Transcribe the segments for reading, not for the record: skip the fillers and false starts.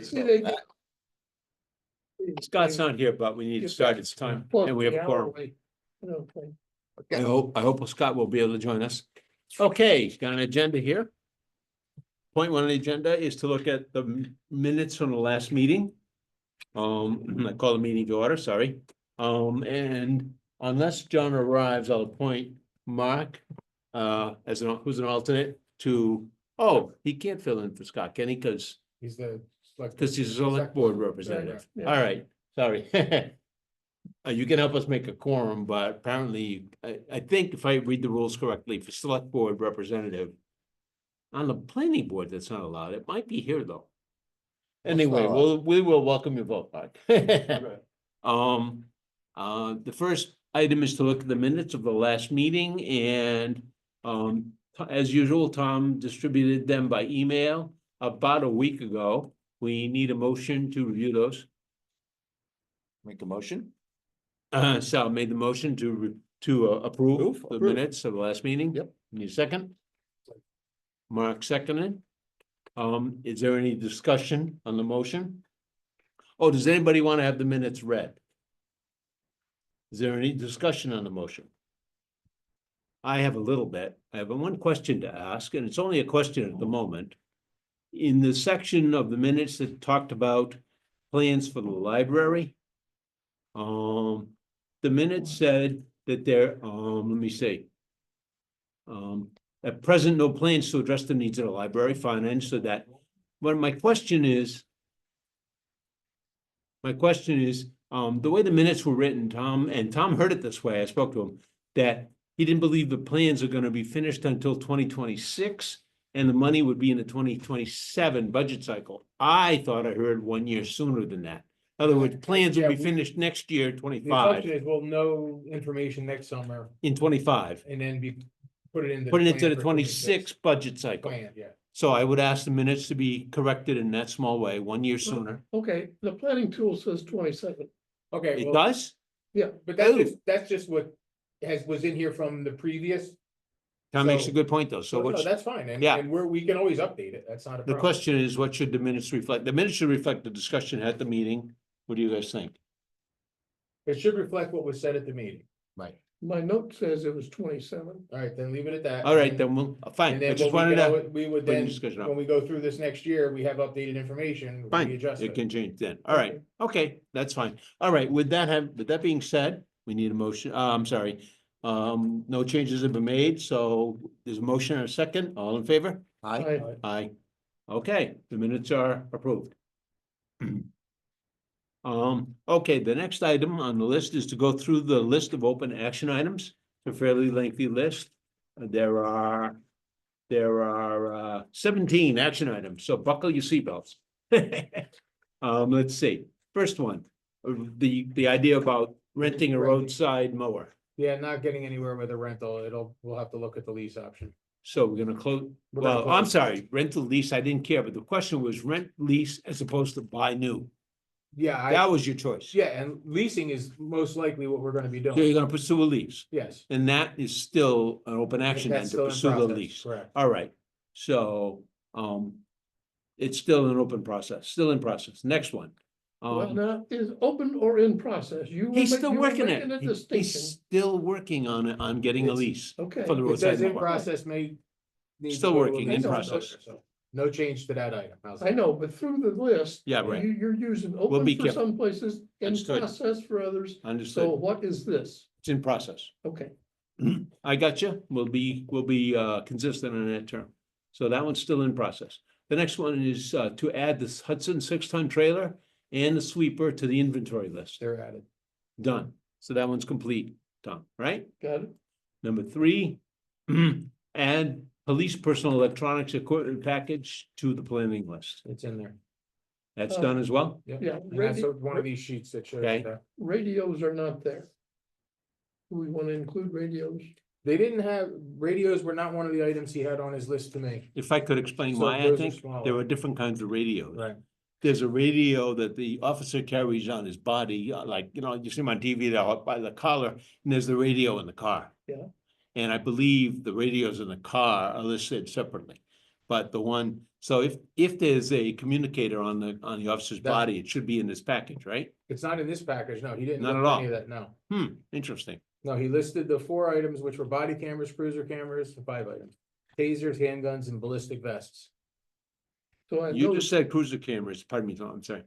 See, they. Scott's not here, but we need to start. It's time, and we have a quorum. Okay. I hope Scott will be able to join us. Okay, got an agenda here. Point one on the agenda is to look at the minutes from the last meeting. I call the meeting to order, sorry. And unless John arrives, I'll appoint Mark as who's an alternate to, he can't fill in for Scott, can he? Because He's the. he's a select board representative. Yeah. All right, sorry. You can help us make a quorum, but apparently, I think if I read the rules correctly, for select board representative on the planning board, that's not allowed. It might be here, though. Anyway, we will welcome your vote, Mark. The first item is to look at the minutes of the last meeting, and as usual, Tom distributed them by email about a week ago. We need a motion to review those. Make a motion? Sal made the motion to approve the minutes of the last meeting. Yep. Need a second? Mark seconded. Is there any discussion on the motion? Oh, does anybody want to have the minutes read? Is there any discussion on the motion? I have a little bit. I have one question to ask, and it's only a question at the moment. In the section of the minutes that talked about plans for the library, the minutes said that there, let me see. At present, no plans to address the needs of the library, fine, and so that, but my question is, the way the minutes were written, Tom heard it this way, I spoke to him, that he didn't believe the plans are gonna be finished until 2026, and the money would be in the 2027 budget cycle. I thought I heard 1 year sooner than that. In other words, plans will be finished next year, The 25, assumption is we'll know information next summer in 25. and then put it into. Put it into plan the for 26 budget cycle. Plan, yeah. So I would ask the minutes to be corrected in that small way, 1 year sooner. Okay, the planning tool says 27. Okay, It well, does? Yeah, but Oh. that's just what was in here from the previous. Tom makes a So- good point, though. So No, what's, that's fine. And, Yeah. and we can always update it. That's not a the problem. question is, what should the minutes reflect? The minutes should reflect the discussion at the meeting. What do you guys think? It should reflect what was said at the meeting. Right. my note says it was 27. All right, then leave it at that. All right, And then we'll, fine. And I then just what wanted to, we would bring then, the discussion up. when we go through this next year, we have updated information. Fine, We adjust it it. can change then. All right, okay, that's fine. All right, with that being said, we need a motion. I'm sorry. No changes have been made, so there's a motion and a second. All in favor? Aye. Aye. Okay, the minutes are approved. Okay, the next item on the list is to go through the list of open action items. It's a fairly lengthy list. There are 17 action items, so buckle your seatbelts. Let's see. First one, the idea about renting a roadside mower. Yeah, not getting anywhere with a rental. We'll have to look at the lease option. So we're gonna close, We're gonna well, I'm close. sorry, rental lease, I didn't care, but the question was rent lease as opposed to buy new. Yeah, That was your choice. yeah, and leasing is most likely what we're gonna be So doing. you're gonna pursue a lease, Yes. and that is still an open action then That's to still in pursue the process, lease. correct. All right, so, it's still an open process, still in process. Next one. Well, now, is open or in process? You were He's ma- still you were working making a it. He's distinction. still working on it, on getting a It's- lease Okay. for the It roadside says in mower. process may. need Still to go a working, little in bit process. further, so No change to that item. How's I that? know, but through the list. Yeah, right. You're using be open for careful. some places, in Understood. process for others. So Understood, what is this? it's in process. Okay, I got you. We'll be consistent on that term. So that one's still in process. The next one is to add this Hudson 6-ton trailer and the sweeper to the inventory list. They're added. Done. So that one's complete, done, right? got it. Number 3, add police personal electronics equipment package to the planning list. It's in there. That's done as well? Yep. Yeah, And that's radio- one of these sheets that shows Okay. that. Radios are not there. Do we want to include radios? They didn't have, radios were not one of the items he had on his list to me. If I could explain So why, I those are think smaller. there are different kinds of radios. Right. There's a radio that the officer carries on his body, like, you see him on TV, they're up by the collar, and there's the radio in the car. Yeah. And I believe the radios in the car are listed separately. but the one, so if there's a communicator on the officer's That- body, it should be in this package, right? It's not in this package, no, he didn't Not list at all. any of that, no. Interesting. No, he listed the 4 items, which were body cameras, cruiser cameras, 5 items. Tasers, handguns, and ballistic vests. So I You know, just said cruiser cameras, pardon me, Tom, I'm sorry.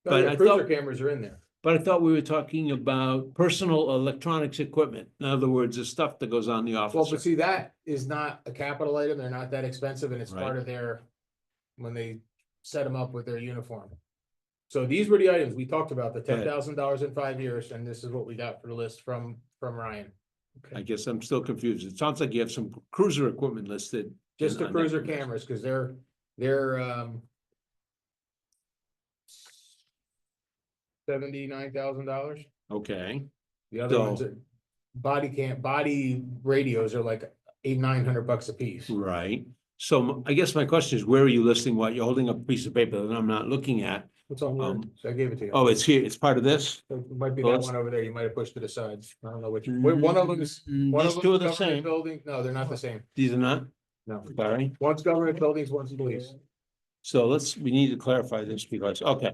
Oh, But yeah, I cruiser thought- cameras are in there. But I thought we were talking about personal electronics equipment. In other words, the stuff that goes on the Well, officer. but see, that is not a capital item, they're not that expensive, and it's Right. part of their, when they set them up with their uniform. So these were the items, we talked about, the ahead. $10,000 in 5 years, and this is what we got for the list from Ryan. I guess I'm still confused. It sounds like you have some cruiser equipment listed. Just the on cruiser that. cameras, cause they're $79,000. Okay, The other So- ones are body radios are like $800-900 a piece. right. So I guess my question is, where are you listing what? You're holding up a piece of paper that I'm not looking at. What's on here? So I gave it to you. Oh, it's here. It's part of this? So it might be well, that let's- one over there, you might have pushed to the side, I don't know which, one of them is. One These of two them are the is government same. building, no, they're not the same, These are not? no, Sorry. one's government buildings, one's police. So we need to clarify this because, okay.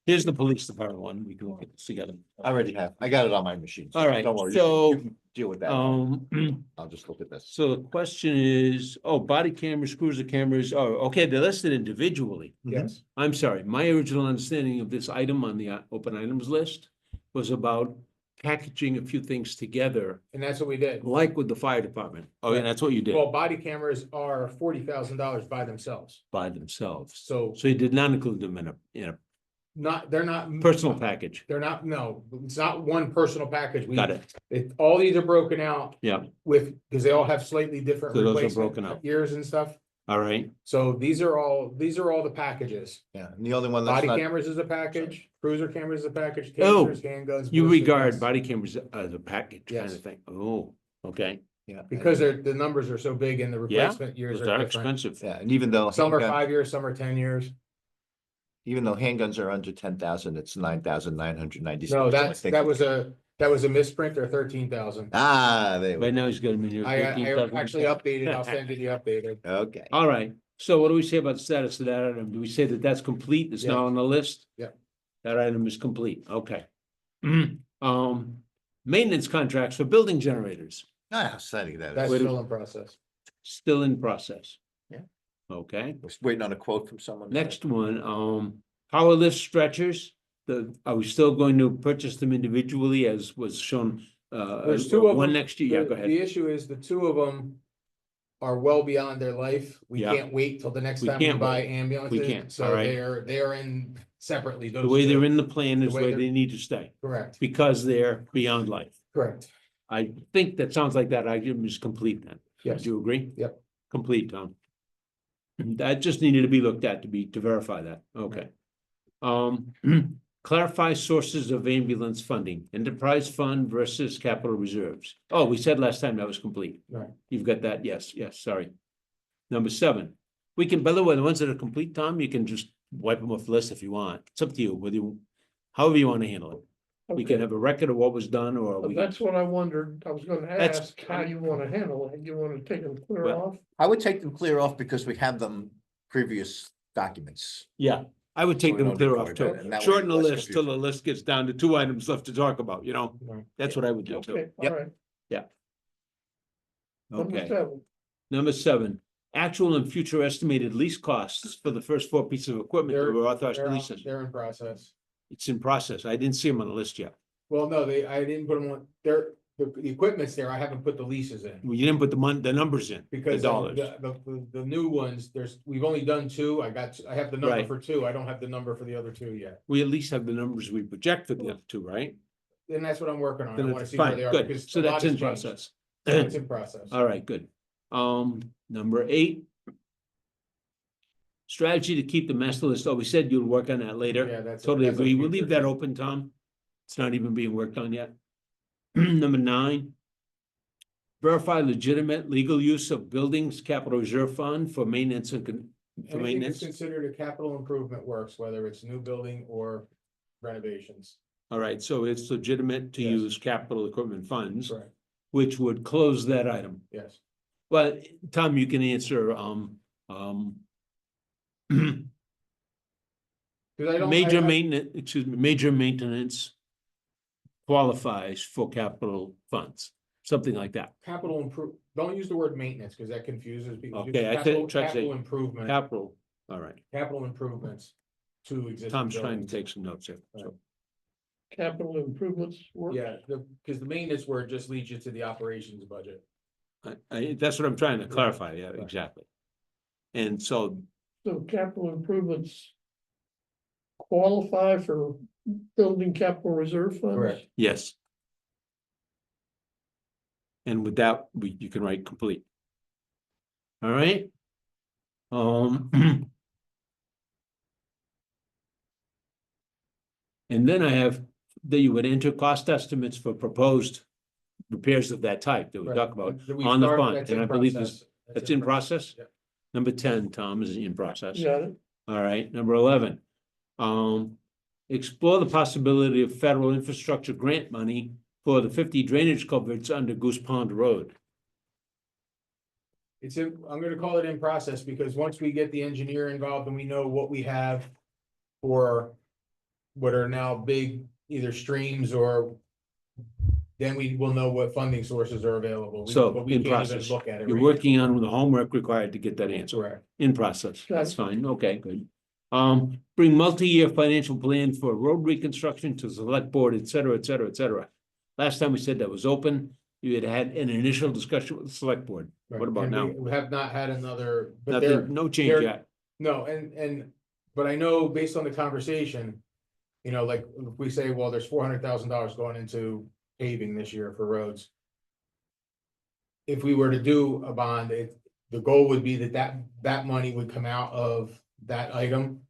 Here's the police department one. We can look at this together. I already have. I got it on my machine. All right, Don't worry. so, you can deal with that. I'll just look at this. So the question is, body cameras, cruiser cameras, okay, they're listed individually. Yes, I'm sorry, my original understanding of this item on the open items list was about packaging a few things together, and that's what we did. like with the fire department. Oh, yeah, that's what you did Well, body cameras are $40,000 by themselves, by themselves. so So you did not include them in a they're not. personal package. They're not, no, it's not one personal package. Got it. All these are broken out Yeah, because they all have slightly different So those are replacement broken out. years and stuff. all right. So these are all the packages. Yeah, and the only one that's Body not, cameras is a package, cruiser cameras is a package, Oh, tasers, handguns. You ballistic regard vests. body cameras as a package kind Yes. of thing. Oh, okay. yeah. Because the numbers are so big and the Yeah, replacement years Those are are different. expensive. Yeah, and even though. Some are handgun- 5 years, some are 10 years. Even though handguns are under 10,000, it's 9,996. No, So I that think- was a misprint or 13,000. Ah, there we Right now he's got them in here. I 13,000. actually updated, I'll send you the updated. go. Okay. All right, so what do we say about the status of that item? Do we say that that's complete? It's now Yeah. on the list? Yeah. That item is complete, okay. Maintenance contracts for building generators, Ah, how exciting that That's is. still in process. still in process. Yeah. Okay, Was waiting on a quote from someone. next one, power lift stretchers. Are we still going to purchase them individually as was shown? There's 2 of One them. next year, yeah, The- go ahead. The issue is the 2 of them are well beyond their life. We Yeah. can't wait till the next We time we can't buy wait. ambulances. can't, So alright. they're in separately. The those way 2. they're in the plan is The way where they're- they need to stay, Correct, because they're beyond life. correct. I think that sounds like that item is complete then. Yes. Do you agree? Yep. Complete, Tom. That just needed to be looked at to verify that, okay. Clarify sources of ambulance funding, enterprise fund versus capital reserves. Oh, we said last time that was complete. Right. You've got that, yes, sorry. Number 7, we can, by the way, the ones that are complete, Tom, you can just wipe them off the list if you want. It's up to you, however you want to handle it. We can okay, have a record of what was done, or well, we. that's what I wondered. I was gonna That's- ask how you wanna handle it. You wanna take them clear Well, off? I would take them clear off because we have them previous documents. Yeah, I would take So we them don't clear record off that, too. and that way Shorten the less list till the list gets down to 2 items left to talk about, Right. That's what I would do too. Okay, Yep. all right. Number Okay, 7. number 7, actual and future estimated lease costs for the first 4 pieces of equipment that They're- were authorized to They're lease. they're in process. It's in process. I didn't see them on the list yet. Well, no, I didn't put them on, the equipment's there, I haven't put the leases in. Well, you didn't put the numbers in, the Because dollars. the new ones, we've only done 2, I have the number Right. for 2, I don't have the number for the other 2 yet. We at least have the numbers we project for the other 2, right? And that's what I'm working on, I Then wanna it's see where fine, they are, good. because So a lot that's has in changed. process. So It's in process. All right, good. Number 8. Strategy to keep the master list. Oh, we said you'll work on that later. Yeah, that's. Totally that's a agree. We'll future leave that thing. open, Tom. It's not even being worked on yet. Number 9. Verify legitimate legal use of buildings capital reserve fund for maintenance and for Anything that's maintenance. considered a capital improvement works, whether it's new building or renovations. All right, so it's legitimate to Yes. use capital equipment funds, Correct, which would close that item. yes. Well, Tom, you can answer, Cause I don't. Major maintenance, excuse me, major maintenance qualifies for capital funds, something like that. Capital don't use the word maintenance, cause that confuses people. Okay, I Capital- try to say Capital improvement, Capital, all right. capital improvements to existing Tom's trying buildings. to take some notes here. So, Capital improvements work. Yeah, cause the maintenance word just leads you to the operations budget. that's what I'm trying to clarify. Yeah, Right. exactly. And so, So capital improvements qualify for building capital reserve funds? Correct. yes. And with that, you can write complete. All right. And then I have that you would enter cost estimates for proposed repairs of that type that we Right. talk about And we on the start- fund, that's and in I believe process. that's in process. Yeah. Number 10, Tom, is in process. Got it. All right, number 11. Explore the possibility of federal infrastructure grant money for the 50 drainage culverts under Goose Pond Road. I'm gonna call it in process, because once we get the engineer involved and we know what we have for what are now big, either streams or then we will know what funding sources are available. So, But we in can't even process. Look at it. You're right working on the homework required to get that now. answer. Correct. In process, Got that's it. fine, okay, good. Bring multi-year financial plan for road reconstruction to select board, et cetera, et cetera, et cetera. Last time we said that was open, you had an initial discussion with the select board. What Right. about And now? we have not had another, but there, Nothing, no change there- yet. no, but I know based on the conversation. You know, like if we say, well, there's $400,000 going into paving this year for roads. If we were to do a bond, the goal would be that money would come out of that item.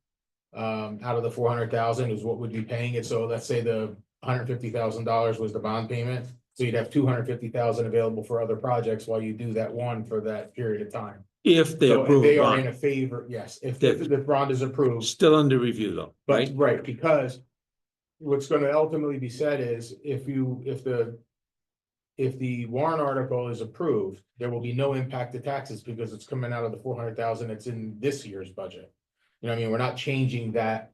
Out of the 400,000 is what would be paying it. So let's say the $150,000 was the bond payment. So you'd have 250,000 available for other projects while you do that one for that period of time. If they So approve they a are in a bond, favor, yes, if If- the bond is approved. still under review though, But, right? right, because what's gonna ultimately be said is if the warrant article is approved, there will be no impact to taxes because it's coming out of the 400,000 that's in this year's budget. You know what I mean? We're not changing that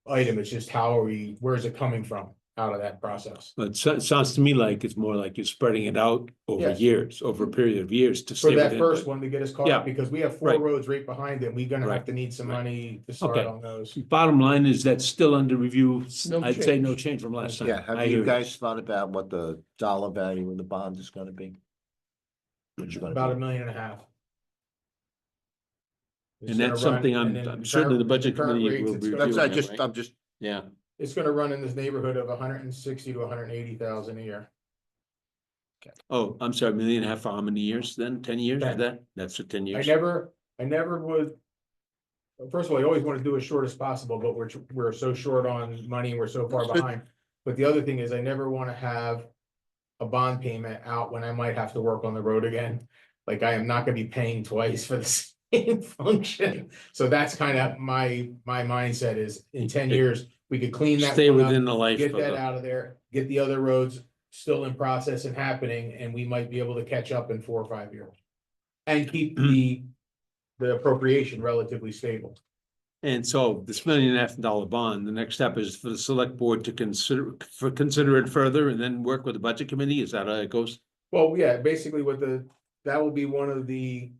item. It's just where is it coming from out of that process? But it sounds to me like it's more like you're spreading it out over Yes. years, over a period of years to For stay that within. first one to get us caught Yeah. up, because we have 4 Right. roads right behind it. We're gonna Right. have to need some Right. money to start Okay. on those. Bottom line is that's still under review. No I'd say no change. change from last time. Yeah, have I you hear guys thought about what the dollar value of the bond is gonna be? What's it gonna About be? $1.5 million. It's And gonna that's run- something and then I'm certainly the budget current committee rates, will it's be gonna- reviewing That's, that, I'm right? just, Yeah, It's gonna run in this neighborhood of 160 to 180,000 a year. oh, I'm sorry, $1.5 million for how many years then? 10 years, is 10. that? That's for 10 I years? never would. First of all, I always want to do as short as possible, but we're so short on money and we're so far behind. But the other thing is I never want to have a bond payment out when I might have to work on the road again. Like I am not gonna be paying twice for the same function. So that's kind of my mindset is in 10 years, we could clean that Stay one up, within the life get of that the, out of there, get the other roads still in process and happening, and we might be able to catch up in 4 or 5 years. And keep the appropriation relatively stable. and so this $1.5 million bond, the next step is for the select board to consider it further and then work with the budget committee. Is that how it goes? Well, yeah, basically that will be one of the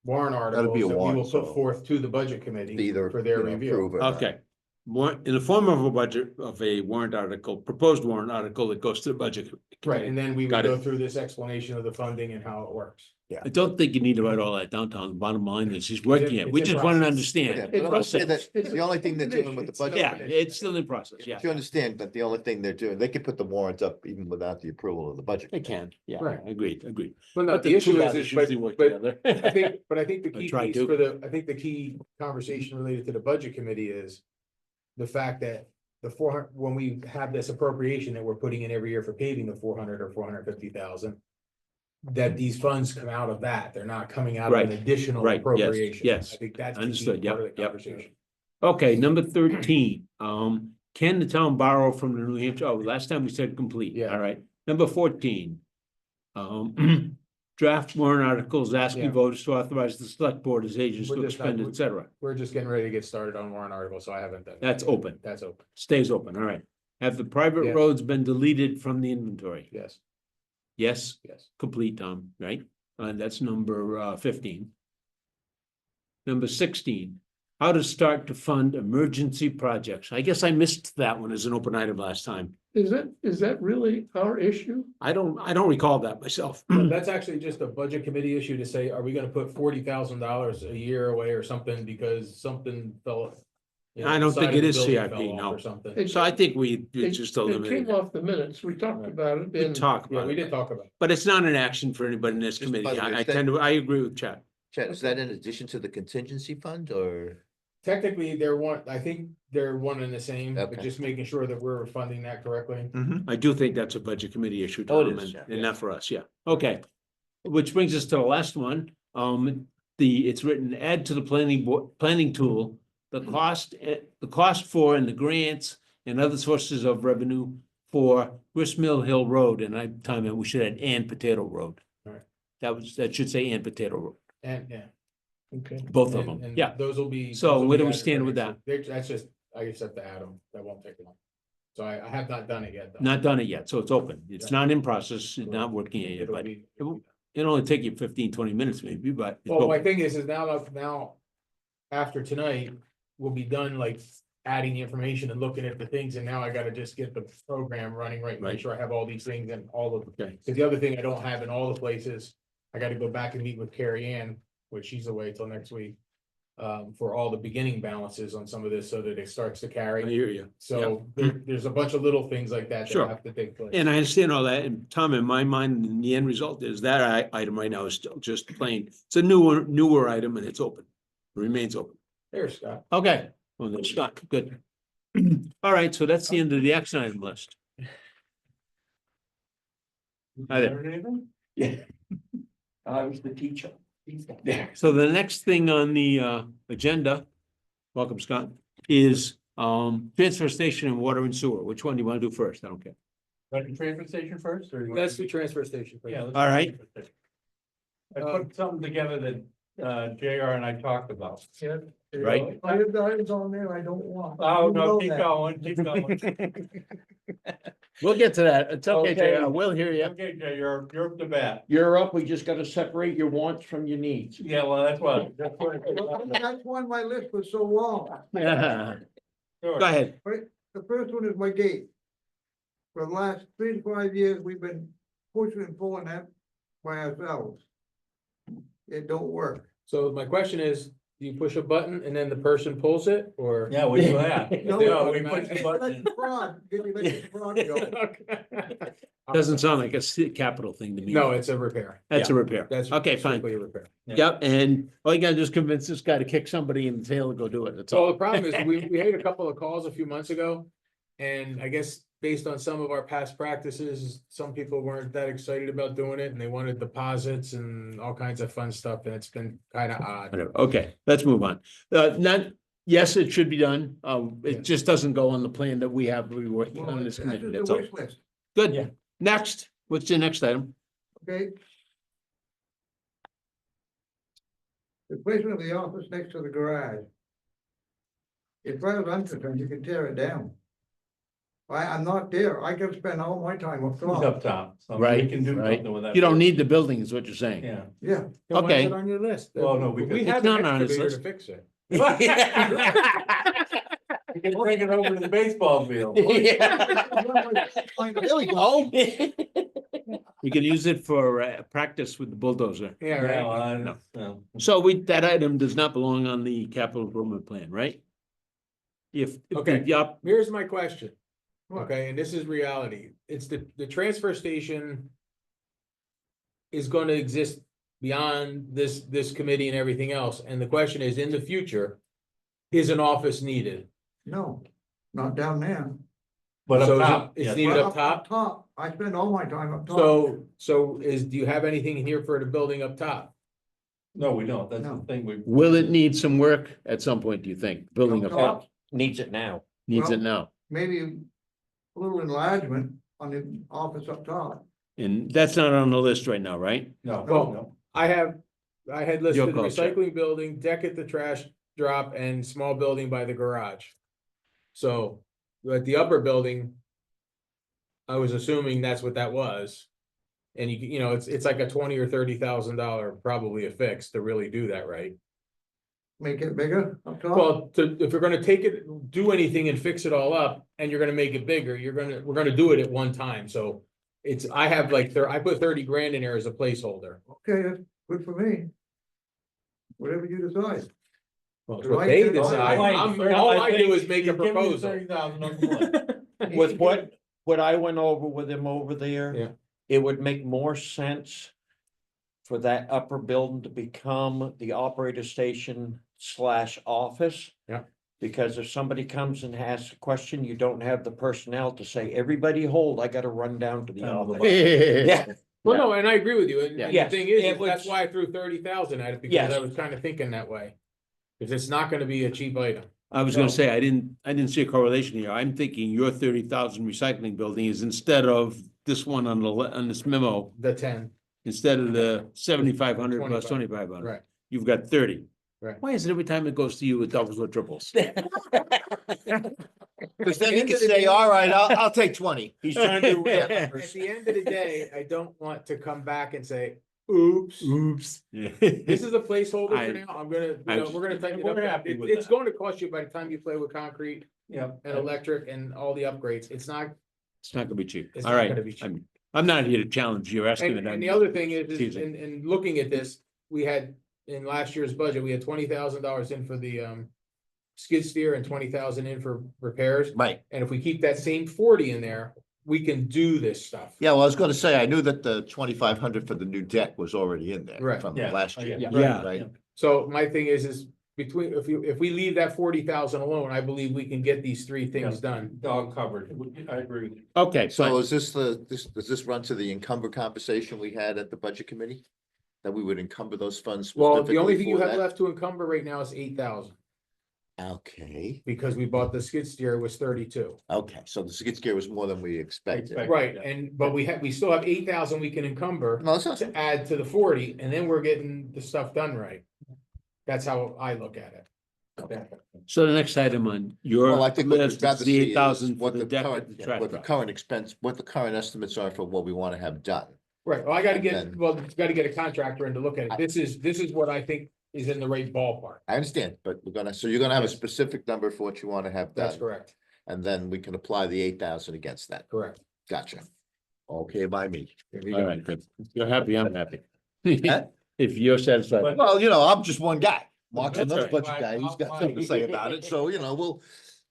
warrant articles be a that we will warrant, put so- forth to the budget committee either, for their you know, review. approve it or not. Okay. More in the form of a budget of a warrant article, proposed warrant article that goes to the budget. Right, committee. and then we would Got it. go through this explanation of the funding and how it works. I don't think you need to write all that downtown. The bottom line is he's working it. We It's in just want to process. Yeah, understand. but I'll say process. that the only thing they're doing with the budget. Yeah, it's still in process, yeah. You understand, but the only thing they're doing, they could put the warrant up even without the approval of the budget. They can, yeah, Right. agreed. Well, no, But the issue two is, bodies usually work but together. I think the I key try piece to. I think the key conversation related to the budget committee is the fact that the 400, when we have this appropriation that we're putting in every year for paving the 400 or 450,000, that these funds come out of that. They're not coming out of an Right, additional right, yes, appropriation. yes. I think that's the key Understood, part of yep, the yep. conversation. Okay, number 13, can the town borrow from the New Hampshire, oh, last time we said complete, Yeah. all right. Number 14. draft warrant articles asking Yeah. voters to authorize the select board as agents We're to just not- expend, et cetera. We're just getting ready to get started on warrant articles, so I haven't done. that That's yet. open. That's open, Stays open, all right. Have the private Yes. roads been deleted from the inventory? yes, Yes, yes. complete, Tom, right? And that's number 15. Number 16, how to start to fund emergency projects. I guess I missed that one as an open item last time. Is that really our issue? I don't recall that myself. But that's actually just a budget committee issue to say, are we gonna put $40,000 a year away or something because something fell? you know, I don't side think of it the is building CIP, fell off no. Or something. It- So I think we It just it eliminated came it. off the minutes. We talked about it We in. talk Yeah, about we it, did talk about it. but it's not an action for anybody in this Just by committee. the way, I is that- tend to, I agree with Chad. Chad, is that in addition to the contingency fund or? Technically, I think they're one and the same, but Okay. just making sure that we're funding that correctly. I do think that's a budget committee issue, Oh, it Tom, is, and yeah. not for us, yeah. Okay. Which brings us to the last one. It's written, add to the planning tool, the cost for and the grants and other sources of revenue for Grist Mill Hill Road, and we should add and Potato Road. Right. That should say and Potato Road, And, yeah. Okay. both of And- them, and yeah. Those will be. So those will where be do we added stand for with next week. That's just, I just have to add them. That won't take long. So I have not done it yet, though. Not done it yet, so it's open. It's Yeah. not in process, it's not working yet, It'll but be- it'll only take you 15-20 minutes maybe, but. it's Well, my open. thing is now, after tonight, we'll be done like adding the information and looking at the things, and now I gotta just get the program running right, Right. make sure I have all these things and all of. Okay. Cause the other thing I don't have in all the places, I gotta go back and meet with Carrie Ann, which she's away till next week. For all the beginning balances on some of this, so that it starts to I carry. hear you. So there's a bunch of little things like that Sure. that have to take place. And I understand all that, and Tom, in my mind, the end result is that item right now is still just plain, it's a newer item and it's open. Remains open. There's Scott. Okay, well, then Scott, good. All right, so that's the end of the action item list. Hi there. Yeah. I was the teacher. Yeah. So the next thing on the agenda, welcome Scott, is transfer station and water and sewer. Which one do you want to do first? I don't care. Want the transfer station first, or? you want- That's the transfer station. Yeah. let's All do right. transfer station. I put something together that JR and I talked about. Yeah. Right. I have items on there I don't want. Oh, You no, know keep that. going, keep going. We'll get to that. It's okay, Okay. JR. We'll hear you. Okay, JR, you're up to bat. You're up, we just gotta separate your wants from your needs. Yeah, well, that's what. That's why my list was so long. Yeah. Sure. Go ahead. The first one is my gate. For the last 3 to 5 years, we've been pushing and pulling that by ourselves. It don't work. So my question is, do you push a button and then the person pulls it, or? Yeah, we do that. No, No, we push the button. Let fraud, give you let fraud go. Doesn't sound like a capital thing to me. No, it's a repair. That's a repair. That's. Okay, fine. strictly a repair. Yeah. Yep, and all you gotta do is convince this guy to kick somebody in the tail and go do it. That's So all. the problem is, we had a couple of calls a few months ago. And I guess based on some of our past practices, some people weren't that excited about doing it and they wanted deposits and all kinds of fun stuff, and it's been kind of odd. Whatever. Okay, let's move on. Yes, it should be done. Yeah. It just doesn't go on the plan that we have. We're working Well, on this that's committee. just That's a all. wish list, Yeah. Good. Next, what's your next item? okay? Replacement of the office next to the garage. As far as I'm concerned, you can tear it down. I'm not there, I can spend all my time up He's up top, top. so Right, We can do right. something with that. You don't need the building is what you're saying. Yeah. yeah. Then why is Okay. it on your list? Well, no, because We it's have an not on his excavator list. to fix it. You can bring it over to the baseball field. There we go. You can use it for practice with the bulldozer. Yeah, Yeah, right. well, No. no. So that item does not belong on the capital improvement plan, right? If. Okay. Yup, Here's my question. What? Okay, and this is reality. It's the transfer station is going to exist beyond this committee and everything else. And the question is, in the future, is an office needed? No, not down there. But So up is it- top. it's yes. needed Well, up top? Top, I spend all my time up top. So do you have anything in here for the building up top? No, we don't. That's the No. thing. We. will it need some work at some point, do you think? Building up Up top top, Needs it now. needs it Well- now. maybe a little enlargement on the office up top. And that's not on the list right now, right? No, Well, no. I had listed the call, Chuck. recycling building, deck at the trash drop, and small building by the garage. So, at the upper building, I was assuming that's what that was. And you know, it's like a $20,000 or $30,000 probably a fix to really do that right. Make it bigger up top. Well, if you're gonna take it, do anything and fix it all up, and you're gonna make it bigger, we're gonna do it at one time, so. I have like, I put 30 grand in there as a placeholder. Okay, that's good for me. Whatever you decide. Well, it's Do what I they get it? decide. All I do is make a proposal. With what I went over with him over there. Yeah. It would make more sense for that upper building to become the operator station / office. Yeah. Because if somebody comes and asks a question, you don't have the personnel to say, everybody hold, I gotta run down to the office. Yeah. Well, no, and I agree with you, and the Yes, thing it is, was- that's why I threw 30,000 at it, because Yes. I was kind of thinking that way. Cause it's not gonna be a cheap item. I was gonna say, I didn't see a correlation here. I'm thinking your 30,000 recycling building is instead of this one on on this memo, The 10, instead of the 7,500 plus 25, 2,500. right. You've got 30. Right. Why is it every time it goes to you, it doubles or triples? Cause then you can say, all right, I'll take 20. He's trying to. At the end of the day, I don't want to come back and say, oops. Oops. This is a placeholder I- for now, I'm gonna, we're gonna tighten it We're up. happy with It's that. going to cost you by the time you play with concrete Yeah. and electric and all the upgrades, it's not. It's not gonna be cheap. It's All not right. gonna be cheap. I'm not here to challenge you. You're asking it. And the other thing is, teasing. in looking at this, we had, in last year's budget, we had $20,000 in for the skid steer and 20,000 in for repairs. Right. And if we keep that same 40 in there, we can do this stuff. Yeah, well, I was gonna say, I knew that the 2,500 for the new deck was already in there. Right. From Yeah. last Oh, year. yeah. Yeah. Right. So my thing is between, if we leave that 40,000 alone, I believe we can get these three things done. Dog covered, I agree with you. Okay, So fine. is this does this run to the encumber conversation we had at the budget committee? That we would encumber those funds? Well, the only specifically thing you for have that? left to encumber right now is 8,000, Okay, because we bought the skid steer was 32. okay, so the skid steer was more than we expected. Expect- Right, Yeah. and, but we still have 8,000 we can encumber No, that's not, to add to the 40, and then we're getting the stuff done right. That's how I look at it. okay. So the next item on your Well, I think what we'd list is rather the see 8,000 is for what the the deck at current, the trash what the drop. current expense, what the current estimates are for what we wanna have done. Right, well, I gotta And get, then- well, gotta get a contractor in to look at it. This is what I think is in the right ballpark. I understand, but so you're gonna have a Yes. specific number for what you wanna have That's done, correct, and then we can apply the 8,000 against that. correct. Gotcha. Okay, by me. There you All go. right, good. If you're happy, I'm happy. Huh? If you're satisfied. But- Well, I'm just one guy. Mark's That's another all budget right. guy. He's got something to say about it. So,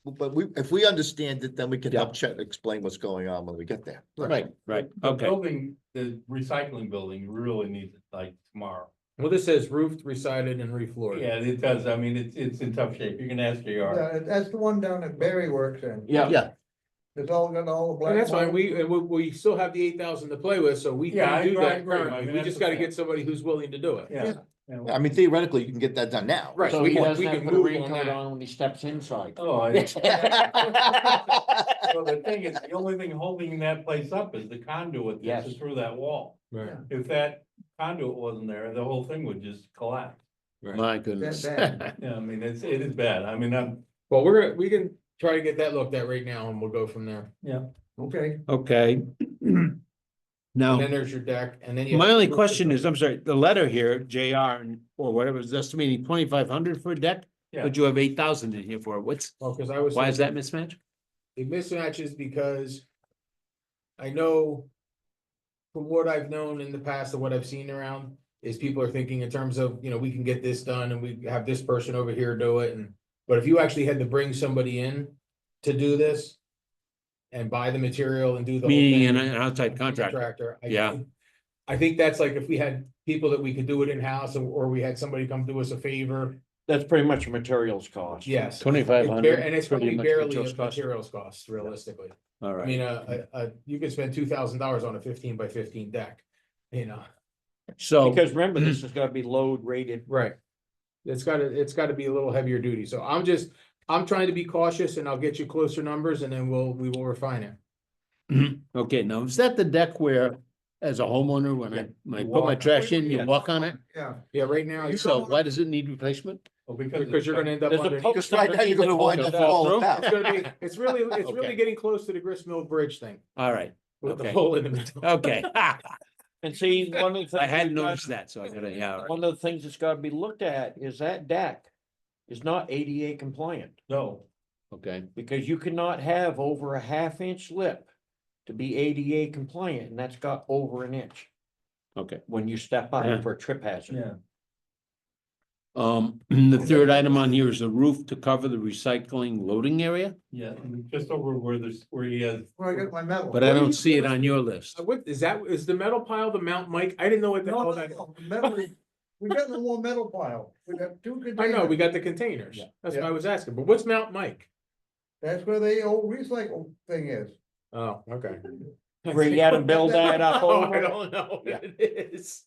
but if we understand it, then we can help Chet explain what's going on when we get there. Right, right, The okay. building, the recycling building really needs it like tomorrow. Well, this says roofed, resided, and refloored. Yeah, it does. I mean, it's in tough shape. You can ask JR. Yeah, that's the one down at Berry Works and Yeah, it's all got all the black. And that's fine, mold. we still have the 8,000 to play with, so we Yeah, can do I that agree. I currently. mean, We that's just the gotta thing. get somebody who's willing to do it. Yeah. I mean, theoretically, you can get that done now. Right, So we he can- doesn't we have can to put a move on raincoat that. on when he steps inside. Oh, well, the thing is, the only thing holding that place up is the conduit Yes. that's through that wall. Right. If that conduit wasn't there, the whole thing would just collapse. My goodness. bad. Yeah, I mean, it is bad. I mean, Well, we can try to get that looked at right now, and we'll go from there. Okay, Okay. And Now, then there's your deck, and then you. my only question is, I'm sorry, the letter here, JR or whatever, is estimating 2,500 for a deck? Yeah. But you have 8,000 in here for it. Well, cause I was. Why is that thinking- mismatch? It mismatches because I know from what I've known in the past and what I've seen around is people are thinking in terms of, we can get this done and we have this person over here do it but if you actually had to bring somebody in to do this and buy the material and do the whole Meaning thing, an outside contractor. Yeah. I think that's like if we had people that we could do it in-house or we had somebody come do us a favor. That's pretty much materials cost. Yes. 2,500. And it's pretty probably much barely a materials cost. materials cost realistically. All I right. mean, you could spend $2,000 on a 15 by 15 deck, So, Because remember, this is gonna be load rated. Right. It's gotta be a little heavier duty. So I'm trying to be cautious and I'll get you closer numbers and then we will refine it. okay, now is that the deck where as a homeowner, when I You put my walk- trash in, you Yeah. walk on it? Yeah. Yeah, right now, you So why does it need replacement? Well, because. because you're gonna end up There's a underneath. post Because right now you're gonna wind up underneath it. falling It's down. gonna be, it's really Okay. getting close to the Grist Mill Bridge thing All right, with the Okay. hole in the middle. okay. And see, one of the. I things hadn't we've got- noticed that, so I gotta, yeah, all right. One of the things that's gotta be looked at is that deck is not ADA compliant, No, Okay, because you cannot have over a half-inch lip to be ADA compliant, and that's got over an inch okay. when you step Yeah. up for a trip hazard. yeah, The third item on here is a roof to cover the recycling loading area, yeah, just over where there's, where he has. Where I got my metal. but I don't see it on your list. What, is the metal pile the Mount Mike? I didn't know what the No, hell no, that. no, metal, we got no more metal pile. We got two I containers. know, we got the containers. Yeah. That's what I was asking, but what's Mount Mike? That's where the old recycle thing is. Oh, okay. Where you gotta build that up Oh, over. I don't know Yeah. what it is.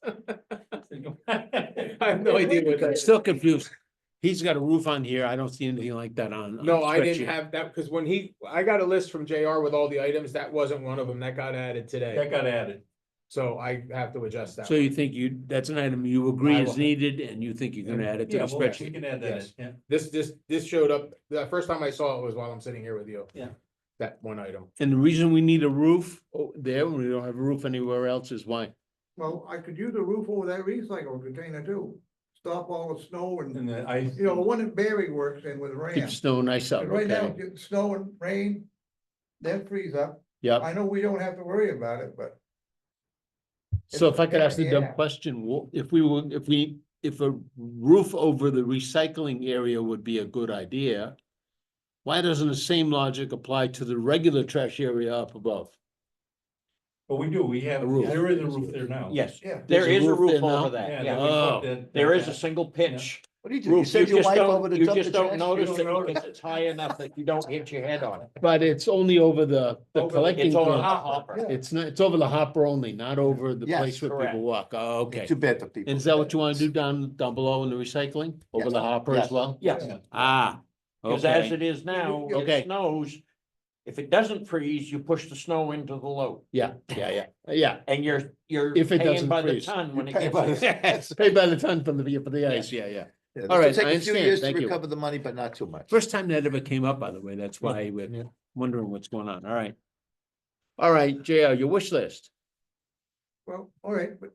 I have no idea what that I'm is. still confused. He's got a roof on here. I don't see anything like that on. No, I spreadsheet. didn't have that, because when I got a list from JR with all the items, that wasn't one of them, that got added That today. got added. So I have to adjust that. So you think that's an item you agree I is will. needed and you think you're gonna add it to Yeah, the well, we spreadsheet? can add that, Yes. yeah. This showed up, the first time I saw it was while I'm sitting here with you. Yeah. That one item. And the reason we need a roof there, when we don't have a roof anywhere else is why? Well, I could use a roof over that recycle container too. Stop all the snow And and, the ice. you know, the one that Barry works in with rain. Keep snow nice out, And right now, okay? it's getting snow and rain, then freeze up. Yep. I know we don't have to worry about it, but So if I could ask the dumb Yeah. question, if a roof over the recycling area would be a good idea, why doesn't the same logic apply to the regular trash area up above? But we do, we have, A roof. there is a roof there now. Yes, yeah. there There's is a roof there now? over that, Yeah. yeah. we put Oh, There is a that- single pitch. What do you do? You Roof, send your wife over to you dump the just don't trash? notice You it don't because it's high enough that you don't hit your head on it. But it's only over the Over- collecting. It's over the bin. hopper. Yeah. It's not, it's over the hopper only, not over the Yes, place where correct. people walk. Oh, okay. Too bad for people. And is that what you wanna do down below in the recycling? Over Yes. the hopper as Yes. well? Yes, Yeah. Ah, because as okay. it is now, if Okay. it snows, if it doesn't freeze, you push the snow into the load. Yeah, yeah. And you're If it paying doesn't by the freeze. ton when it pay by gets the- there. Pay by the ton for the ice, yeah. Yeah, this All will right, take I a few understand. years to Thank you. recover the money, but not too much. First time that ever came up, by the way, that's why we're wondering what's going on, all right. All right, JR, your wish list, Well, all right, but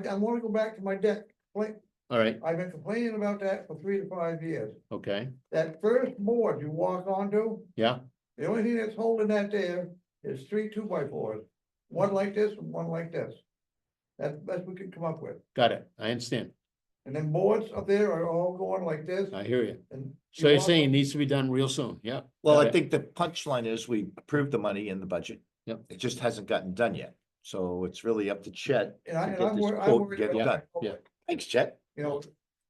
I wanna go back to my deck. Like, all right, I've been complaining about that for 3 to 5 years. okay, That first board you walk onto, yeah, the only thing that's holding that there is 3 2x4s. One like this and one like this. That's best we can come up with. got it, I understand, And then boards up there are all going like this I hear you. and. So you're walk saying it on- needs to be done real soon, yeah? Well, Got I it. think the punchline is we approved the money in the budget. Yep. It just hasn't gotten done yet. So it's really up to Chet. And I, to and get I'm this worried, I'm quote, worried get it about done. the Yeah. public, Thanks, Chet. you know.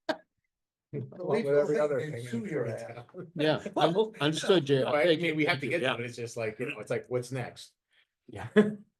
The Well, least with every they'll other think thing is in sue your the ass. town. Yeah, Well, understood, JR. No, I Thank mean, you. we have to get Yeah. to it, it's just like, it's like, what's next?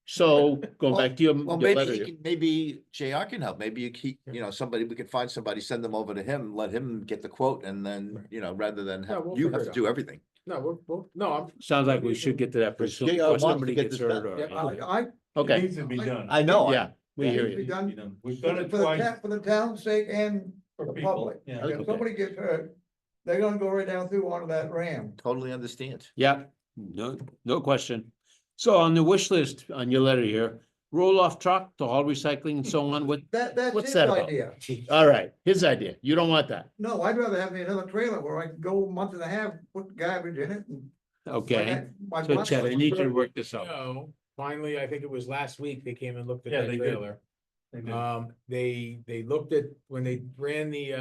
So, going Well- back to your Well, your maybe, letter he here. can- maybe JR can help. Maybe you keep, somebody, we could find somebody, send them over to him, let him get the quote and then, rather than Yeah, have, we'll you figure have it to out. do everything. No, no, I'm. Sounds like we should get to that pretty soon, JR before wants to somebody get gets this hurt done. or. Yeah, I, It Okay, needs to be done. I know. yeah, we hear Be you. done. We've For done the, it for the twice. for the town's sake and for the people, public. yeah. If somebody gets hurt, they're gonna go right down through onto that ram. Totally understand. Yeah, no question. So on the wish list, on your letter here, roll-off truck to haul recycling and so on, what, That's What's his that about? idea. all right, his idea, you don't want that, No, I'd rather have me another trailer where I can go a month and a half, put garbage in it and. okay? My So boss- Chad, I need you to work this out. No, finally, I think it was last week, they came and looked at Yeah, that they did. trailer. They did. They looked at, when they ran the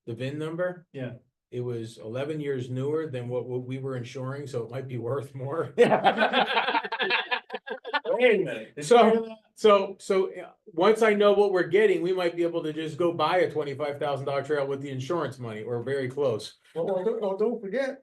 VIN number. Yeah. It was 11 years newer than what we were insuring, so it might be worth more. Wait a minute. Did you So- hear that? So, once I know what we're getting, we might be able to just go buy a $25,000 trail with the insurance money, or very close. Well, don't forget,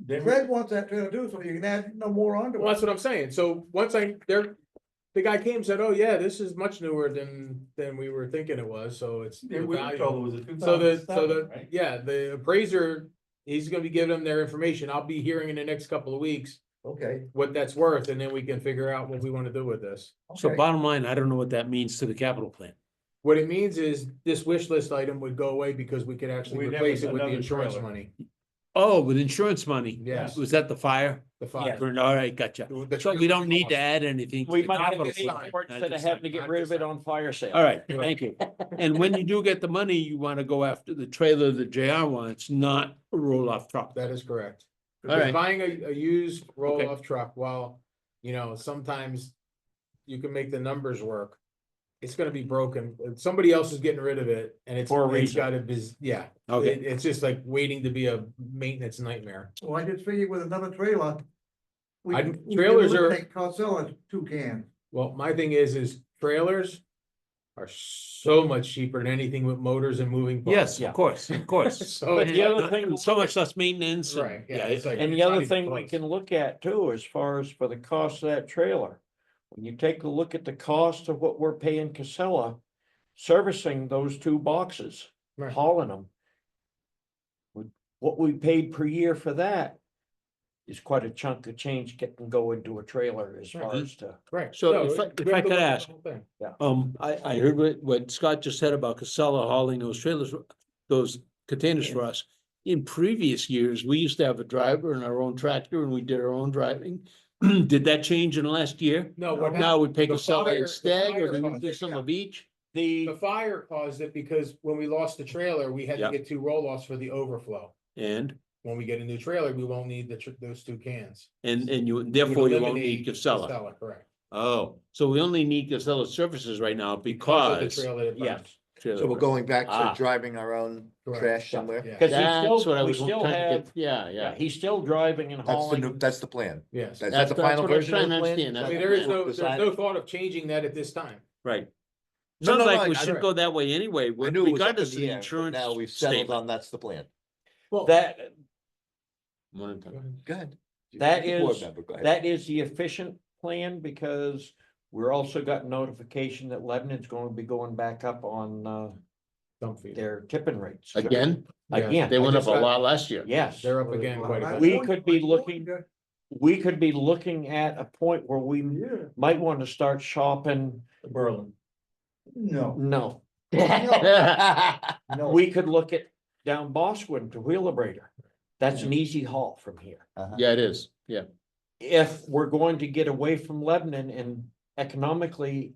They were- Fred wants that trailer too, so you can add no more onto Well, that's it. what I'm saying. So once the guy came and said, oh yeah, this is much newer than we were thinking it was, so it's. We were valuable. told it was a two So thousand the, seven, right? yeah, the appraiser, he's gonna be giving them their information. I'll be hearing in the next couple of weeks Okay. what that's worth, and then we can figure out what we want to do with this. So Okay. bottom line, I don't know what that means to the capital plan. What it means is this wish list item would go away because we could actually We'd have replace it with the another insurance trailer. money. Oh, with insurance money. Yes. Was that the fire? The fire. All right, gotcha. The So we trailer don't need to lost. add anything. to We the might have capital to pay plan. for it Not instead of just having to like- get rid of it on fire sale. All right, thank you. And when you do get the money, you want to go after the trailer that JR wants, not a roll-off truck. That is correct. All right. Buying a used roll-off truck, while, you know, sometimes you can make the numbers work. It's gonna be broken. Somebody else is getting rid of it and it's For a reason. gotta be, yeah. Okay. It's just like waiting to be a maintenance nightmare. Well, I just figured with another trailer. we I- can- we can trailers are- eliminate Carcella's 2 cans. Well, my thing is trailers are so much cheaper than anything with motors and moving parts. Yes, Yeah. of course, of course. So, But the other thing, So much less maintenance. and- right, yeah, it's like. and the it's not other even thing we close. can look at too, as far as for the cost of that trailer. When you take a look at the cost of what we're paying Casella, servicing those 2 boxes, Right. hauling them. What we paid per year for that is quite a chunk of change getting go into a trailer as far Right. as to. Right. So No, if I- we if have I to could look at the ask, whole thing. I heard what Scott just said about Casella hauling those trailers, those containers for us. In previous years, we used to have a driver and our own tractor and we did our own driving. Did that change in the last year? No, what happened, Now we pay the Casella fire- the instead, or fire do we caused do it, some yeah. of each? the fire caused it because when we lost the trailer, we had Yeah. to get 2 roll-offs for the overflow. And, When we get a new trailer, we won't need those 2 cans. and you, It would therefore you won't eliminate need Casella. Casella, correct. Oh, so we only need Casella services right now Because of the because. trailer that burns. Yes. So we're going back Ah. to driving our own Correct. trash somewhere? Yeah. Cause That's he what I still, we was still trying to have, get, yeah, yeah, yeah. he's still driving and That's the new, hauling. that's the plan. Yes. That's That's the final what I'm version of trying the to plan? understand. I That's mean, the there is plan. no thought of changing that at this time. Right. No, Sounds no, like no, we I- should go that way anyway, I knew it was up in regardless of the the air, but insurance. now we've settled statement. on that's the plan. Well. That, One at a time. Go ahead. That Board is- member, go ahead. that is the efficient plan, because we're also got notification that Lebanon's going to be going back up on, Dump feeder. their tipping rates. Again, Yeah. Again, they went I up just a got- lot last year. yes. They're up again quite a I bit. We told could you- be I told looking- you. We could be looking at a point where we Yeah. might want to start shopping. Berlin. No. No, No. we could look at down Bosquen to Wheelabrator. That's an easy haul from here. Uh-huh. Yeah, it is, yeah. If we're going to get away from Lebanon and economically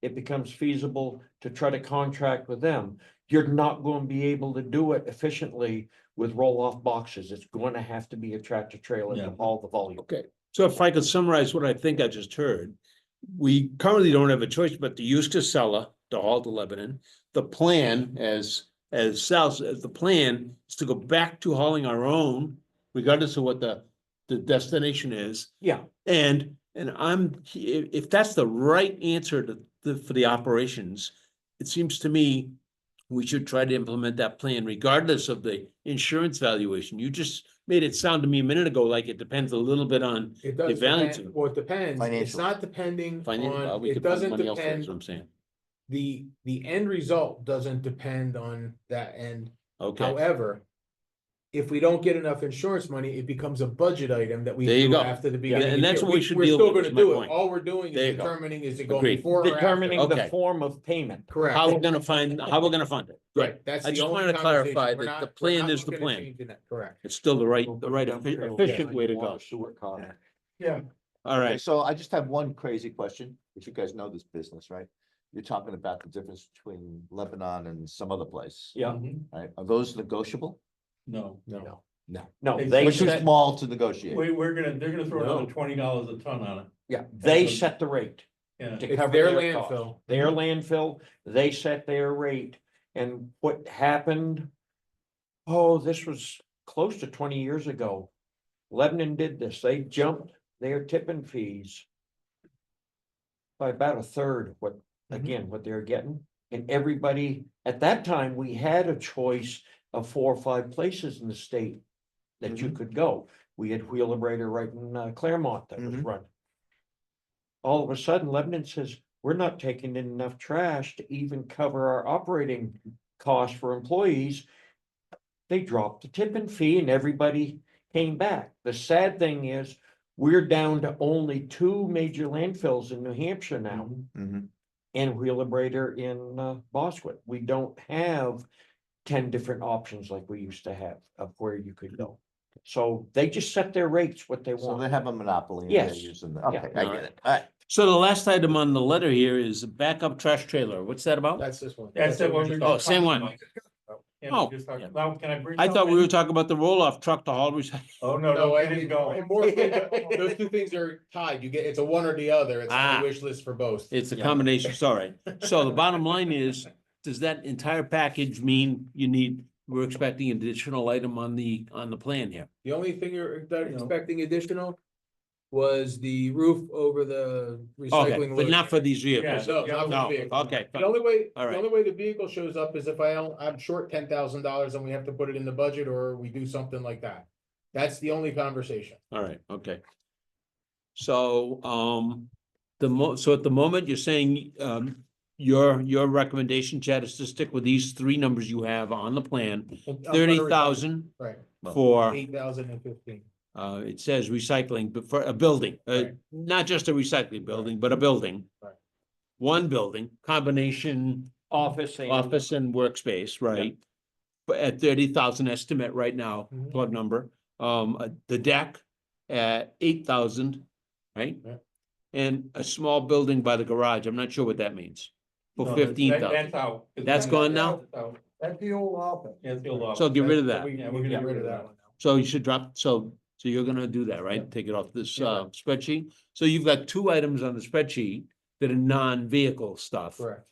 it becomes feasible to try to contract with them, you're not going to be able to do it efficiently with roll-off boxes. It's going to have to be a tractor trailer to Yeah. haul the volume. Okay, so if I could summarize what I think I just heard. We currently don't have a choice but to use Casella to haul to Lebanon. The plan, as Sal says, the plan is to go back to hauling our own, regardless of what the destination is. Yeah, And if that's the right answer for the operations, it seems to me we should try to implement that plan regardless of the insurance valuation. You just made it sound to me a minute ago like it depends a little bit on It does value depend, to- well, it depends. It's Financials. not depending on, we it could find doesn't money elsewhere, is depend, what I'm saying. the end result doesn't depend on that end. Okay, However, if we don't get enough insurance money, it becomes a budget item that we There you do go. after the beginning. and of the that's year. what we should We're deal still with, is gonna my do point. it. All we're doing There is you go. determining is it going Agreed. before or after. determining the Okay. form of payment. Correct. how we're gonna fund it. Good. Right, that's I the just only wanted to clarify conversation. We're that the not- plan we're not is the looking at plan. changing that. Correct. It's still the right efficient way to go. Yeah. All Okay, right, so I just have one crazy question, because you guys know this business, right? You're talking about the difference between Lebanon and some other place. Yeah, Right? Are those negotiable? No, No. no, They they We're too set, small to negotiate. they're gonna throw No. another $20 a ton on it. yeah, they set the rate. Yeah. To It's cover their their costs. landfill. Their landfill, they set their rate, and what happened? Oh, this was close to 20 years ago. Lebanon did this, they jumped their tipping fees. By about a third, what, again, what they're getting, and everybody, at that time, we had a choice of 4 or 5 places in the state. That you could go, we had Wheelabrator right in Claremont that was Mhm. run. All of a sudden, Lebanon says, we're not taking in enough trash to even cover our operating costs for employees. They dropped the tipping fee and everybody came back. The sad thing is, we're down to only 2 major landfills in New Hampshire now. Mhm. And Wheelabrator in Bosquen. We don't have 10 different options like we used to have of where you could go. So they just set their rates what they So want. they have a monopoly and they're Yes. using the, Yeah. okay, I get it, alright. So the last item on the letter here is a backup trash trailer. What's that about? That's this one. That's the what one we we just Oh, just same talked one. about. Yeah, Oh. we just talked about, can I bring? I thought we were something? talking about the roll-off truck to haul recycling. Oh, no, No, no, I it mean, is going. and more, those two things are tied. You get, it's a one or the other. It's on Ah. the wish list for both. It's a Yeah. combination, sorry. So the bottom line is, does that entire package mean we're expecting additional item on the plan here? The only thing you're expecting additional was the roof over the Okay, recycling. but load. not for these vehicles. No, not for the No, vehicle. okay, The only way, All right. the only way the vehicle shows up is if I'm short $10,000 and we have to put it in the budget or we do something like that. That's the only conversation. all right, okay. So, so at the moment, you're saying, your recommendation, Chad, is to stick with these 3 numbers you have on the plan, 30,000 Right, for, 8,015. it says recycling, but for a building, Right. not just a recycling building, but a building. Right. One building, combination Office and. office and workspace, right? But at 30,000 estimate right now, Mhm. plug number, the deck at 8,000, right? Yeah. And a small building by the garage, I'm not sure what that means, for No, that- 15,000. That's out. That's gone now? That's out. That's the old office. Yeah, it's the old office. So get rid of that. Yeah, we're gonna get rid of that one now. So you should drop, so you're gonna do that, right? Take it off this, Yeah. spreadsheet. So you've got 2 items on the spreadsheet that are non-vehicle stuff. Correct.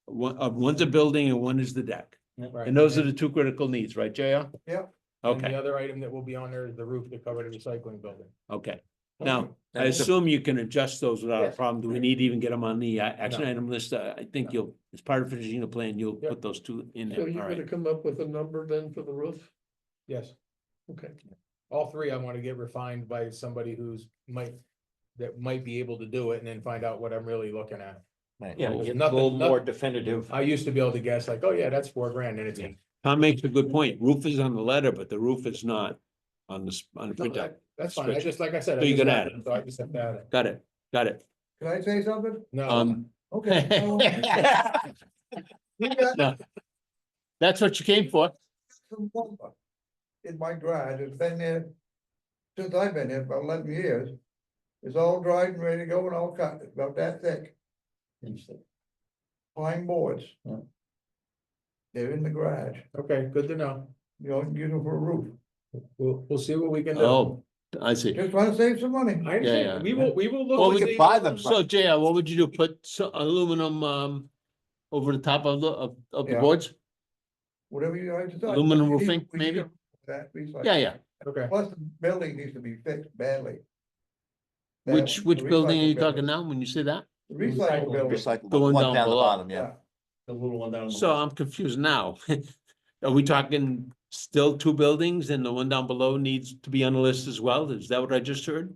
One's a building and one is the deck. Right. And those are the 2 critical needs, right, JR? Yep. And the Okay, other item that will be on there is the roof to cover the recycling building. okay. Now, I And it's a- assume you can adjust those without a Yes. problem. Do we need to even get them on the action No. item list? I think you'll, as part of finishing the plan, you'll Yep. put those 2 in So there. you're All gonna right. come up with a number then for the roof? Yes, Okay. all 3 I want to get refined by somebody that might be able to do it and then find out what I'm really looking at. Right. Yeah, There's get a nothing- little more nothing- definitive. I used to be able to guess like, oh yeah, that's $4,000 and it's. Yeah. Tom makes a good point. Roof is on the letter, but the roof is not on the No, printout. That's fine. I just, like I said. I So you just can have add it. So I just have to add it. Got it, got it. Can I say something? No, Okay. We got No. That's what you came for. some lumber in my garage. It's been there since I've been here for 11 years. It's all dried and ready to go and all cut. It's about that thick. Pine boards. Yeah. They're in the garage. okay, good to know. You know, use them for a roof. We'll see what we can do. Oh, I see. Just trying to save some money. I understand. yeah. We will look. Well, and we see. can buy them. So JR, what would you do? Put aluminum, over the top of the Yeah. boards? Whatever you guys decide. Aluminum We need- roofing, we need maybe? That recycle. Yeah, yeah. Okay, Plus the building needs to be fixed badly. Which The building are you recycle talking now when you say that? The recycle building. Recyclable, The one one down down the below. bottom, yeah. The little one down. So I'm confused now. Are we talking still 2 buildings and the one down below needs to be on the list as well? Is that what I just heard?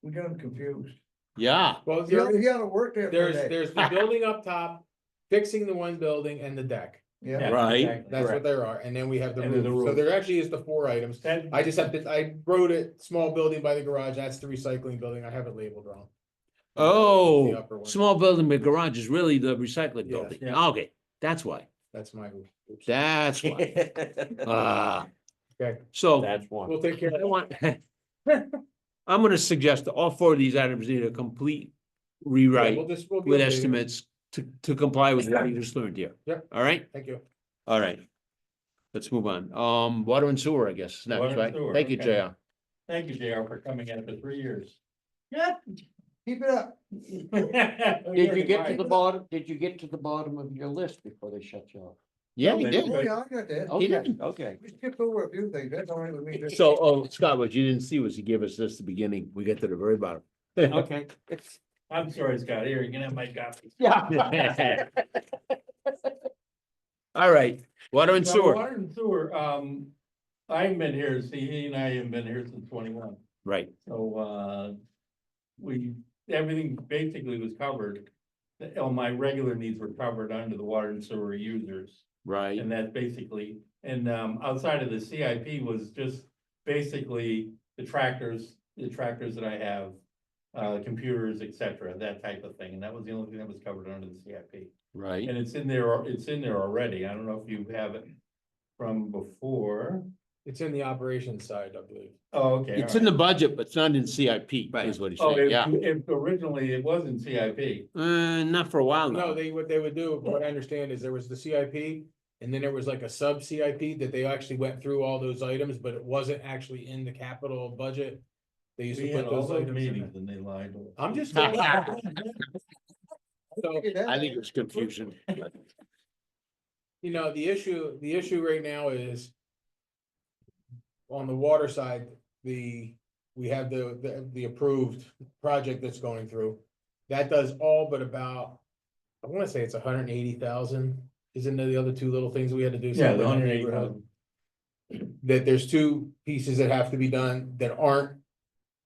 We got them confused. Yeah, well, He ought to work there for a day. there's the building up top, fixing the one building and the deck. Yeah, right. That's what Correct. there are. And then we have the And then the roof. So roof. there actually is the 4 items. That- I just have to, I wrote it, small building by the garage. That's the recycling building. I have it labeled wrong. The Oh, upper one. small building with garage is really the recycling Yeah, building. yeah. Okay, that's why. That's my roof. Oops. That's why. Ah, Okay, so That's one. we'll take care I of that. want. I'm gonna suggest that all 4 of these items need a complete Yeah, rewrite we'll be with updated. estimates to comply with what you just learned here. Yep. All right, Thank you. all right. Let's move on. Water and sewer, I guess, is next, Water and right? sewer, Thank you, okay. JR. Thank you, JR, for coming in for 3 years. keep it up. Did you get to the bottom, did you get to the bottom of your list before they shut you off? Yeah, he Maybe. did. Oh, yeah, I got that. He Okay, did. okay. We skipped over a few things. That's all right with me. So, Scott, what you didn't see was he gave us this at the beginning. We get to the very bottom. Okay. I'm sorry, Scott, here, you can have my copy. Yeah. All right, water and So sewer, Water and sewer, I haven't been here, see, he and I haven't been here since 21, right, so, everything basically was covered. All my regular needs were covered under the water and sewer users. right. And that basically, and outside of the CIP was just basically the tractors the tractors that I have, computers, et cetera, that type of thing, and that was the only thing that was covered under the CIP. Right, And it's in there already, I don't know if you have it from before. It's in the operations side, I believe. Oh, okay. it's in the budget, but it's not in CIP, Right. is what he's Oh, saying, yeah, originally it was in CIP. not for a while No, now. what they would do, what I understand is there was the CIP. And then there was like a sub CIP that they actually went through all those items, but it wasn't actually in the capital budget. They used We to had put all those those items in meetings there. and they lied to us. I'm just. So, I think it was confusion. you know, the issue right now is. On the water side, we have the approved project that's going through. That does all but about, I wanna say it's 180,000. Isn't there the other two little things we had to do? Yeah, somewhere the in that 180,000. neighborhood? That there's two pieces that have to be done that aren't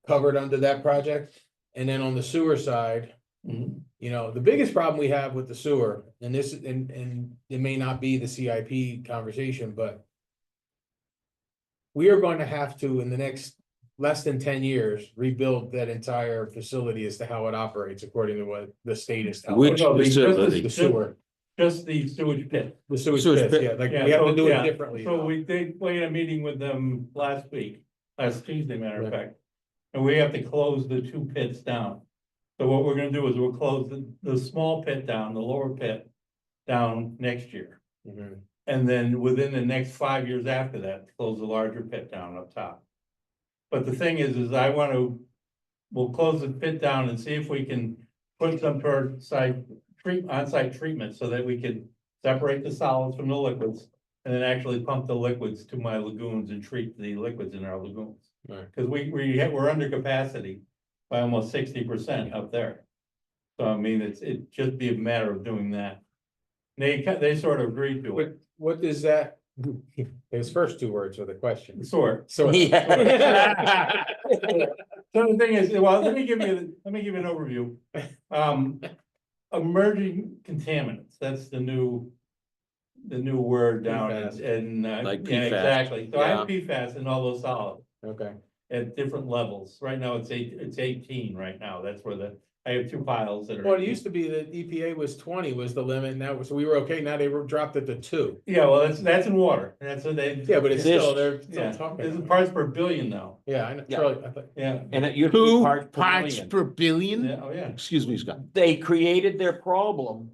covered under that project. And then on the sewer side, Mhm. you know, the biggest problem we have with the sewer, and this, and it may not be the CIP conversation, but. We are going to have to, in the next less than 10 years, rebuild that entire facility as to how it operates according to what the state is telling Which us. No, the- facility? The sewer, Just the sewage pit. the sewage Sewage pits, pit. yeah, like Yeah, we have to so, do yeah, it differently. So now. we had a meeting with them last Tuesday, matter of Right. fact. And we have to close the two pits down. So what we're gonna do is we'll close the small pit down, the lower pit down next year. Mhm. And then within the next 5 years after that, close the larger pit down up top. But the thing is we'll close the pit down and see if we can put some on-site treatment so that we can separate the solids from the liquids. And then actually pump the liquids to my lagoons and treat the liquids in our lagoons. Right. Cause we're under capacity by almost 60% up there. So I mean, it'd just be a matter of doing that. They sort of agreed to it, What does that, his first two words were the question. sort. So. Yeah. So the thing is, well, let me give you an overview. Emerging contaminants, that's the new word down PFAS. in, Like yeah, PFAS. exactly. So I have PFAS in all those solids Okay, at different levels. Right now, it's 18 right now. That's where I have two piles that are. well, it used to be that EPA was 20 was the limit, and now, so we were okay, now they were dropped it to 2. Yeah, well, that's in water. That's what they. Yeah, but it's This- still, they're still Yeah, talking. this is about it. parts per billion now. Yeah, I know, Yeah. Charlie, I thought, Yeah. And it used to be Two parts per parts million. per billion? Yeah, oh, yeah. Excuse me, Scott. They created their problem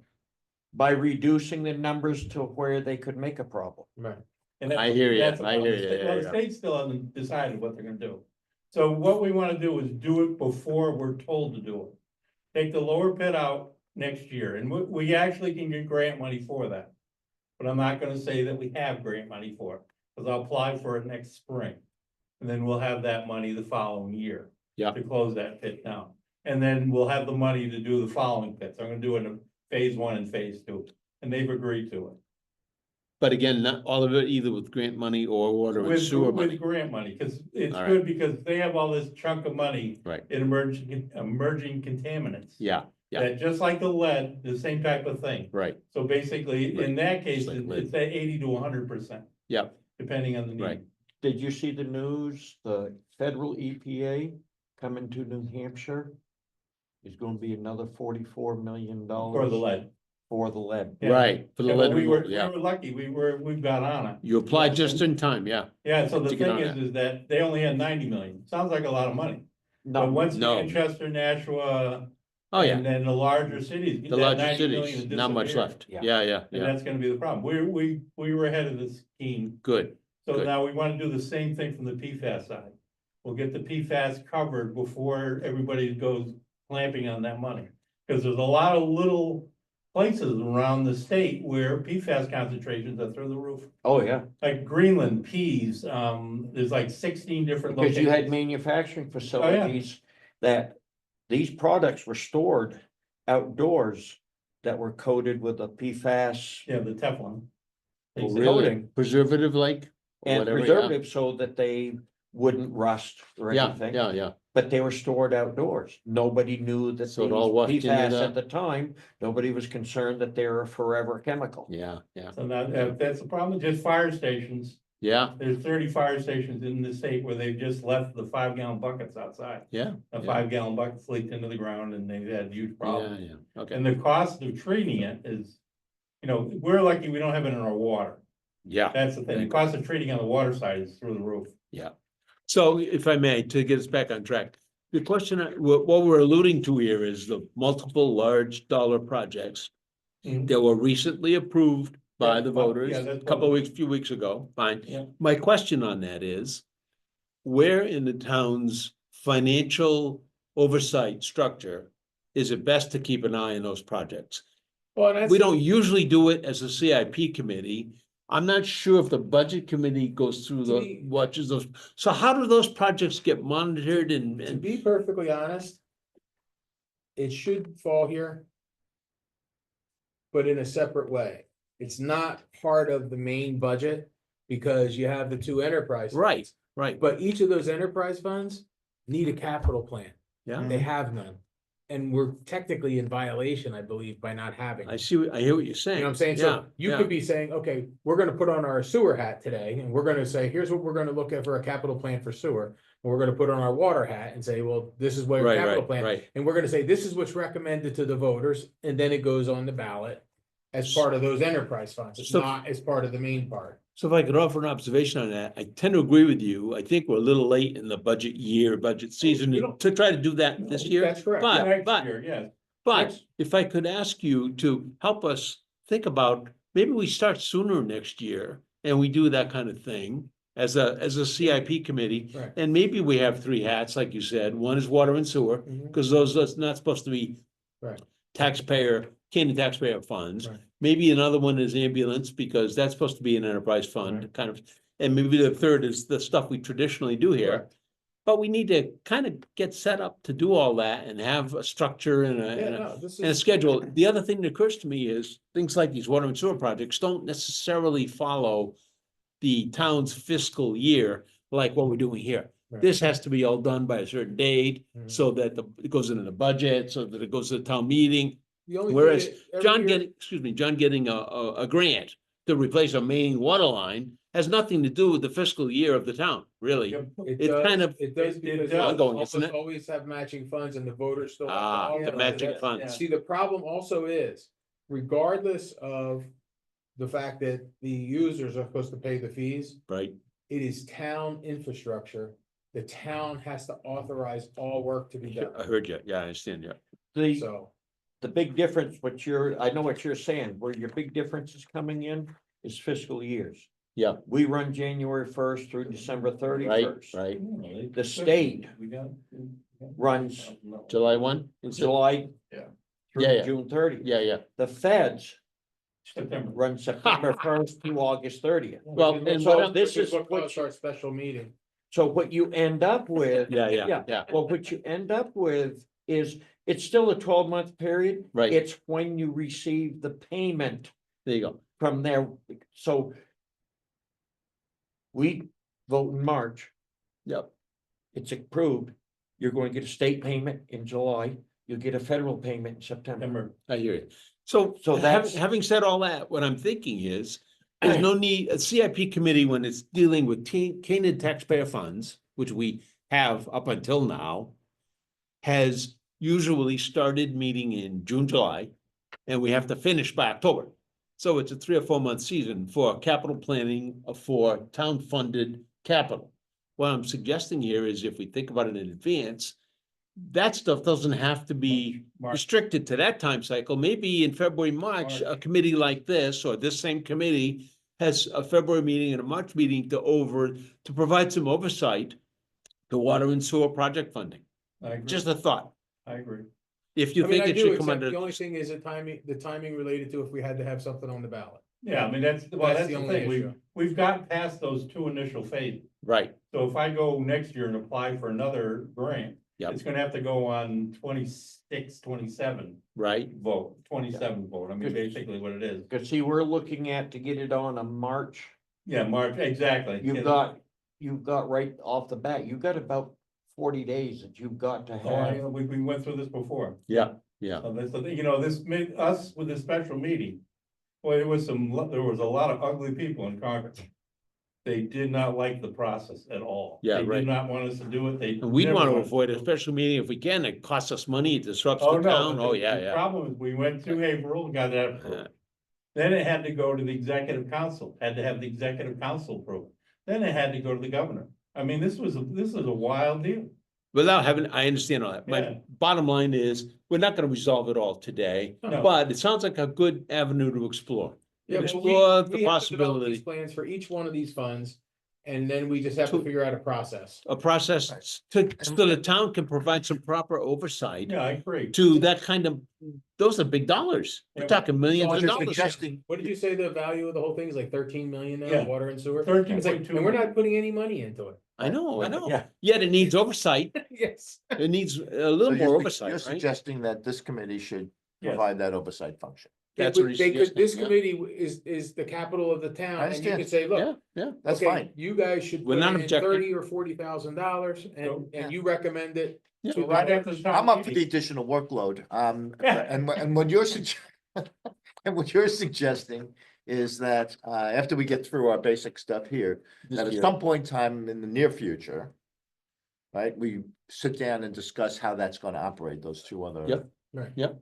by reducing the numbers to where they could make a problem. right. And that's- I hear you, that's the I hear problem. you, Well, the yeah. state still hasn't decided what they're gonna do. So what we wanna do is do it before we're told to do it. Take the lower pit out next year, and we actually can get grant money for that. But I'm not gonna say that we have grant money for it, cause I'll apply for it next spring. And then we'll have that money the following year. Yeah. To close that pit down. And then we'll have the money to do the following pits. I'm gonna do it in phase 1 and phase 2, and they've agreed to it. But again, not all of it either with grant money or water and With, sewer with money. grant money, cause it's All right. good because they have all this chunk of money. Right. In emerging contaminants. Yeah, yeah. That just like the lead, the same type of thing. right, So basically, in that case, Just like lead. it's at 80 to 100%. Yeah. Depending on the need. Right. Did you see the news? The federal EPA coming to New Hampshire is gonna be another $44 million. For the lead. For the lead. Yeah. right, for the Yeah, lead but we removal, were yeah. lucky, we've got on it. You applied just in time, yeah. Yeah, so the to get thing on is that they only had 90 million. Sounds like a lot of money. But No, once no. Manchester, Nashua. Oh, yeah, And then the larger cities. the that larger 90 million cities, will not much disappear. left. Yeah. Yeah, yeah, And yeah, that's gonna be the problem. We were ahead of the scheme. good. So Good. now we wanna do the same thing from the PFAS side. We'll get the PFAS covered before everybody goes clamping on that money. Cause there's a lot of little places around the state where PFAS concentrations are through the roof. oh, yeah, Like Greenland, Pease, there's like 16 different because locations. you had manufacturing facilities that these products were stored outdoors that were coated with a PFAS Yeah, the Teflon. They Oh, said- really? coating. Preservative like? or and whatever, yeah. preservative so that they wouldn't rust or Yeah, anything. yeah, yeah, But they were stored outdoors. Nobody knew that So it these all washed into PFAS the- at the time, nobody was concerned that they were a forever chemical. yeah, yeah. So now, that's the problem, just fire stations. Yeah, There's 30 fire stations in the state where they've just left the 5-gallon buckets outside. yeah. The yeah, 5-gallon buckets leaked into the ground and they've had huge Yeah, problems. yeah, okay, And the cost of treating it is, we're lucky we don't have it in our water. yeah. That's the thing. The cost of treating on the water side is through the roof. So if I may, to get us back on track, the question, what we're alluding to here is the multiple large dollar projects Mhm. that were recently approved by Yeah, the well, voters yeah, a that's couple of what- weeks, few weeks ago, fine. Yeah. My question on that is, where in the town's financial oversight structure is it best to keep an eye on those projects? Well, and that's. We don't usually do it as a CIP committee. I'm not sure if the budget committee goes through To the, be- watches those. So how do those projects get monitored To and, be perfectly honest, it should fall here, but in a separate way. It's not part of the main budget because you have the two enterprise. right, funds. right, But each of those enterprise funds need a capital plan. yeah. They have none. And we're technically in violation, I believe, by not having. I them. see, I hear what you're saying. You know what I'm saying? Yeah, So you yeah. could be saying, okay, we're gonna put on our sewer hat today and we're gonna say, here's what we're gonna look at for a capital plan for sewer. And we're gonna put on our water hat and say, well, this is what your Right, capital right, plan. right. And we're gonna say, this is what's recommended to the voters, and then it goes on the ballot as part of those enterprise funds. It's So- not as part of the main part. So if I could offer an observation on that, I tend to agree with you. I think we're a little late in the budget year, budget season You don't- to try to do that this year. That's correct. But, Next but, year, yes. but Yes. if I could ask you to help us think about, maybe we start sooner next year and we do that kind of thing as a CIP committee. Right. And maybe we have three hats, like you said. One is water and sewer, Mhm. because those are not supposed to be Right. Canadian taxpayer funds. Right. Maybe another one is ambulance, because that's supposed to be an enterprise fund, Right. kind of. And maybe the third is the stuff we traditionally do here. Correct. But we need to kind of get set up to do all that and have a structure and Yeah, a no, this and a is, schedule. The other thing that occurs to me is things like these water and sewer projects don't necessarily follow the town's fiscal year like what we're doing here. Right. This has to be all done by a certain date Mhm. so that it goes into the budget, so that it goes to the town meeting. the only thing Whereas that every John year- getting a grant to replace a main water line has nothing to do with the fiscal year of the town, really. Yep. It It's does, kind of- it does it because does. Ongoing, almost isn't it? always have matching funds and the voters still. have to Ah, the authorize matching it. funds, See, the problem also is, regardless of the fact that the users are supposed to pay the fees, right? it is town infrastructure. The town has to authorize all work to be I done, heard you. Yeah, I understand you. so. The big difference, I know what you're saying, where your big difference is coming in is fiscal years. Yeah. We run January 1st through December Right, 31st. right. The state We got. runs July 1? July Yeah. through Yeah, yeah. June 30th. Yeah, yeah. The feds September. run September 1st to August 30th. Well, Which is and what- so this which is what what caused our special meeting. So what you end up with. Yeah, yeah, yeah. Well, what you end up with is, it's still a 12-month period. Right. It's when you receive the payment There you go. from there, so. We vote in March, Yep. it's approved, you're going to get a state payment in July, you'll get a federal payment in September. September. I hear you. So, So that's- having said all that, what I'm thinking is, there's no need, a CIP committee, when it's dealing with Canaan taxpayer funds, which we have up until now, has usually started meeting in June, July, and we have to finish by October. So it's a 3 or 4 month season for capital planning for town-funded capital. What I'm suggesting here is if we think about it in advance, that stuff doesn't have to be March. restricted to that time cycle. Maybe in February, March, a committee like this, or this same committee has a February meeting and a March meeting to provide some oversight to water and sewer project funding. I agree. Just a thought. I agree. If you I mean, think I it do, should come except under, the only thing is the timing related to if we had to have something on the ballot. Yeah, I mean, that's the only thing. issue. We've got past those two initial phases. right, So if I go next year and apply for another grant, Yep. it's gonna have to go on 26, 27 right, vote, 27 vote. I mean, basically what it is. Cause see, we're looking at to get it on a March, Yeah, March, exactly. you've got right off the bat, you've got about 40 days that you've got to Oh, I have. know, we went through this before. yeah, yeah, So that's the thing, this made us with this special meeting. Well, there was a lot of ugly people in Congress. they did not like the process at all. Yeah, They right. did not want us to do it, they. And we'd never want to wanted avoid a do it. special meeting if we can. It costs us money, it disrupts Oh, the no, town. but Oh, the- yeah, the yeah. problem is, we went to Haverhill and got that approved. Then it had to go to the executive council, had to have the executive council approve. Then it had to go to the governor. I mean, this is a wild deal. Without having, I understand all that. Yeah. My bottom line is, we're not gonna resolve it all today, No. but it sounds like a good avenue to explore. Yeah, but Explore we the have to develop these possibility, Plans for each one of these funds, and then we just have to To- figure out a process. a process to, so the town can provide some proper oversight Yeah, I agree. to that kind of, those are big dollars. We're Yeah. talking millions So of I'm dollars. Suggesting, What did you say the value of the whole thing is, like 13 million now, Yeah. water and sewer? 13.2 It's like, and we're not putting any money into it. I know, I know. Yeah. Yet it needs oversight. Yes. It needs a so little more you're oversight, right? suggesting that this committee should Yes. provide that oversight function. That's They what could- he's they could, this suggesting, yeah. committee is the capital of the town, and you understand. could say, Yeah, look, yeah. That's okay, fine. you guys should We're put not in objecting. $30,000 or $40,000, So- and you recommend it. Yeah. to the Right board. after the town I'm up for the meeting. additional workload, Yeah. and what you're and what you're suggesting is that, after we get through our basic stuff here, This that at year. some point in time in the near future, right, we sit down and discuss how that's gonna operate, those two other. Yep. Right. Yep.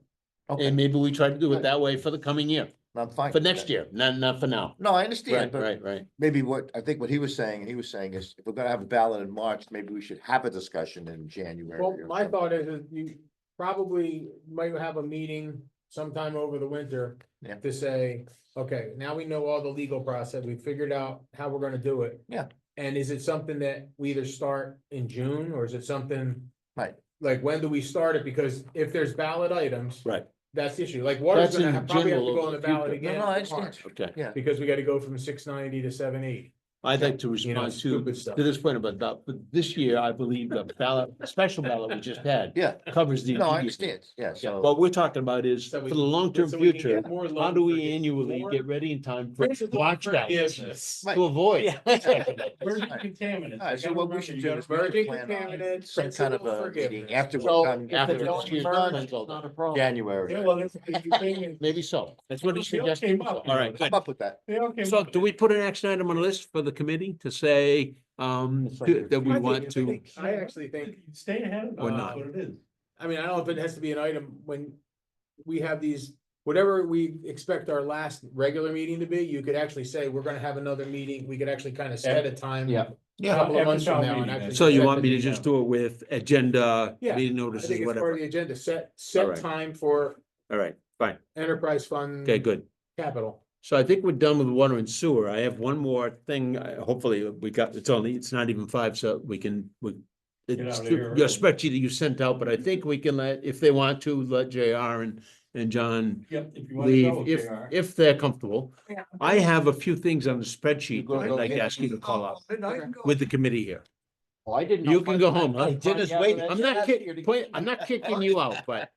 Okay, And maybe we try to do it that way for the coming year, I'm fine. for with next that. year, not for now. No, I understand, Right, but right, right. maybe I think what he was saying is, if we're gonna have a ballot in March, maybe we should have a discussion in January. Well, or my something. thought is you probably might have a meeting sometime over the winter. Yeah. To say, okay, now we know all the legal process, we figured out how we're gonna do it. Yeah. And is it something that we either start in June, or is it something? Right. Like, when do we start it? Because if there's ballot items. Right. That's the issue, like water's That's gonna in probably have to general go over on the the ballot future. again. No, I in understand. March, Okay. Yeah. Because we gotta go from 690 to 780. I'd like to You know, respond stupid to stuff. this point about that, but this year, I believe the ballot, the special ballot we just had Yeah, covers the. no, I immediate understand, needs. yeah, Yeah, so. what we're talking about is So for we the can- long-term so we can future, get more how loan do we forgiveness, annually more get ready in time for principal watchdowns forgiveness. Right. to avoid? Virgin contaminants. All right, so I what we remember should you do gotta is we should Virgin plan on contaminants, some kind of principal a meeting forgiveness. after So, we're done, if after it the don't this year's burn, done, it's all Not a done. problem. January. Yeah, well, that's the thing is. Maybe so. That's what he's They all suggesting. came up, All right, you good. I'm up with that. They all came So up. do we put an action item on the list for the committee to say, that we want to? I actually think, Stay ahead of it, Or that's not. what it is. I mean, I don't know if it has to be an item when we have these, whatever we expect our last regular meeting to be, you could actually say, we're gonna have another meeting, we could actually kind of set a time. Yeah. A couple of After months from town now and meeting, actually. So you set want the me to date just out. do it with agenda, Yeah, meeting I notices, think it's part of whatever? the agenda, set Alright. time for All right, fine. enterprise fund. Okay, good. Capital. So I think we're done with water and sewer. I have one more thing. Hopefully we got, it's not even 5, so we can, Get it's out of here your early. spreadsheet that you sent out, but I think we can if they want to, let JR and John Yep, if you wanna go, leave, JR. if they're comfortable. Yeah. I have a few things on the spreadsheet go- that I'd go like to ahead. ask you to call out I can go. with the committee here. Well, I didn't know. You if can I go was home, gonna huh? have to Dinner's pry you out waiting. of I'm that not skid steer to get I'm you not here. kicking you out, but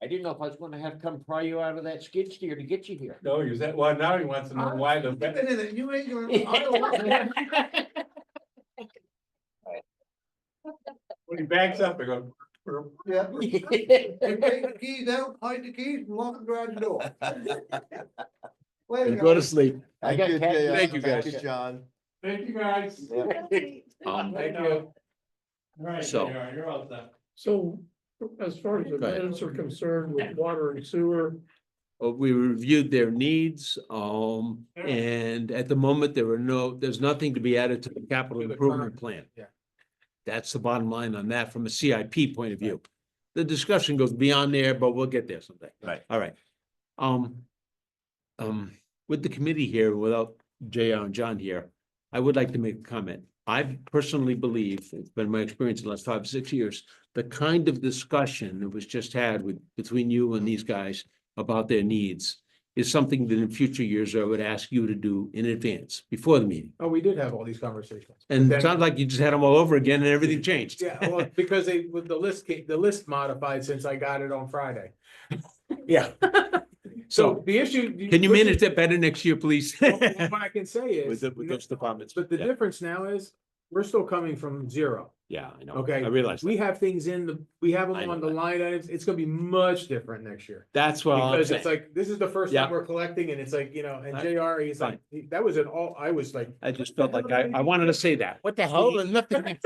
I didn't know if I was gonna have to come pry you out of that skid steer to get you here. No, you said, well, now he wants to know why the. You've been in it, you ain't gonna. I don't want to- When he backs up, I go. Yeah. You take the keys out, hide the keys, and lock the garage door. Later, go to guys. sleep. I Thank got you, cat- JR. Thank you, Thank guys. you, John. Thank you, guys. Thank you. All right, So- JR, you're all set. So as far as the Go ahead. minutes are concerned with water and sewer, We reviewed their needs, Yeah. and at the moment, there's nothing to be added to the capital To the improvement current- plan. yeah. That's the bottom line on that from a CIP point of view. The discussion goes beyond there, but we'll get there someday. Right. All right. With the committee here, without JR and John here, I would like to make a comment. I personally believe, it's been my experience in the last 5, 6 years, the kind of discussion that was just had between you and these guys about their needs is something that in future years I would ask you to do in advance, before the meeting. Oh, we did have all these conversations. And Then- it sounds like you just had them all over again and everything changed. Yeah, well, because with the list modified since I got it on Friday. Yeah. So So the issue. can you manage that better next year, please? What I can say is. With those departments. But the Yeah. difference now is, we're still coming from zero. Yeah, I know. Okay, I realize we that. have things we have I them on know the that. line items, it's gonna be much different next year. That's what I'm Because it's saying. like, this is the first Yeah. time we're collecting and it's like, and Right. JR, he's like, that was I was like. I just felt like I wanted to say that. What the hell? There's nothing.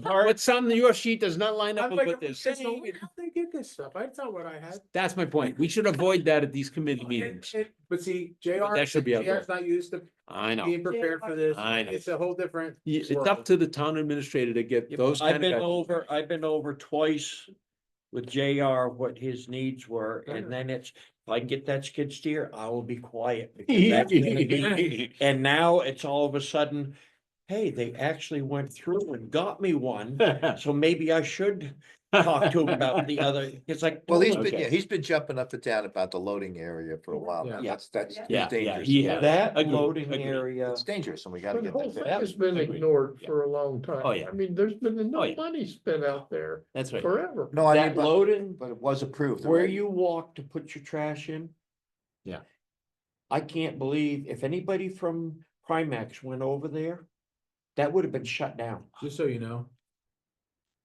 What's on your sheet does not line up I'm with like, what they're saying. how'd they get this stuff? I thought what I had. That's my point. We should avoid that at these committee meetings. But see, But that should be out there. JR's not used to I know. being prepared for this. I know. It's a whole different. It's up to the town administrator to get those I've kind of. I've been over twice with JR what his needs were, and then it's, if I can get that skid steer, I will be quiet. because that's gonna be- And now it's all of a sudden, hey, they actually went through and got me one, so maybe I should talk to him about the other, it's like. Well, Okay. he's been jumping up and down about the loading area for a while. now. Yeah. That's Yeah, dangerous. he has. That Agreed, loading agreed. area, It's dangerous and we gotta But the get whole that thing fixed. has been Agreed. ignored Yeah. for a long time. Oh, yeah. I mean, there's been Oh, no yeah. money spent out there That's right. forever. No, I mean, that loading, but it was approved. where already. you walk to put your trash in. Yeah. I can't believe if anybody from Primax went over there, that would have been shut down. Just so you know.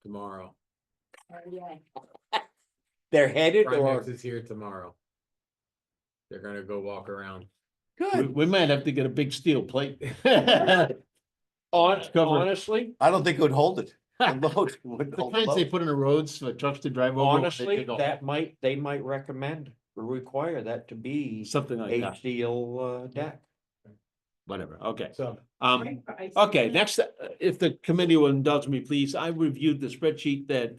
Tomorrow. They're headed Primex or, is here tomorrow. They're gonna go walk around. We might have to get a big steel plate. Cover. honestly, I don't think it would hold it. The load wouldn't The hold the kinds they load. put in the roads for trucks to drive over. when they honestly, take off. they might recommend or require that to be Something like a that, steel deck. whatever, okay. So, Okay, next, if the committee will indulge me, please, I reviewed the spreadsheet that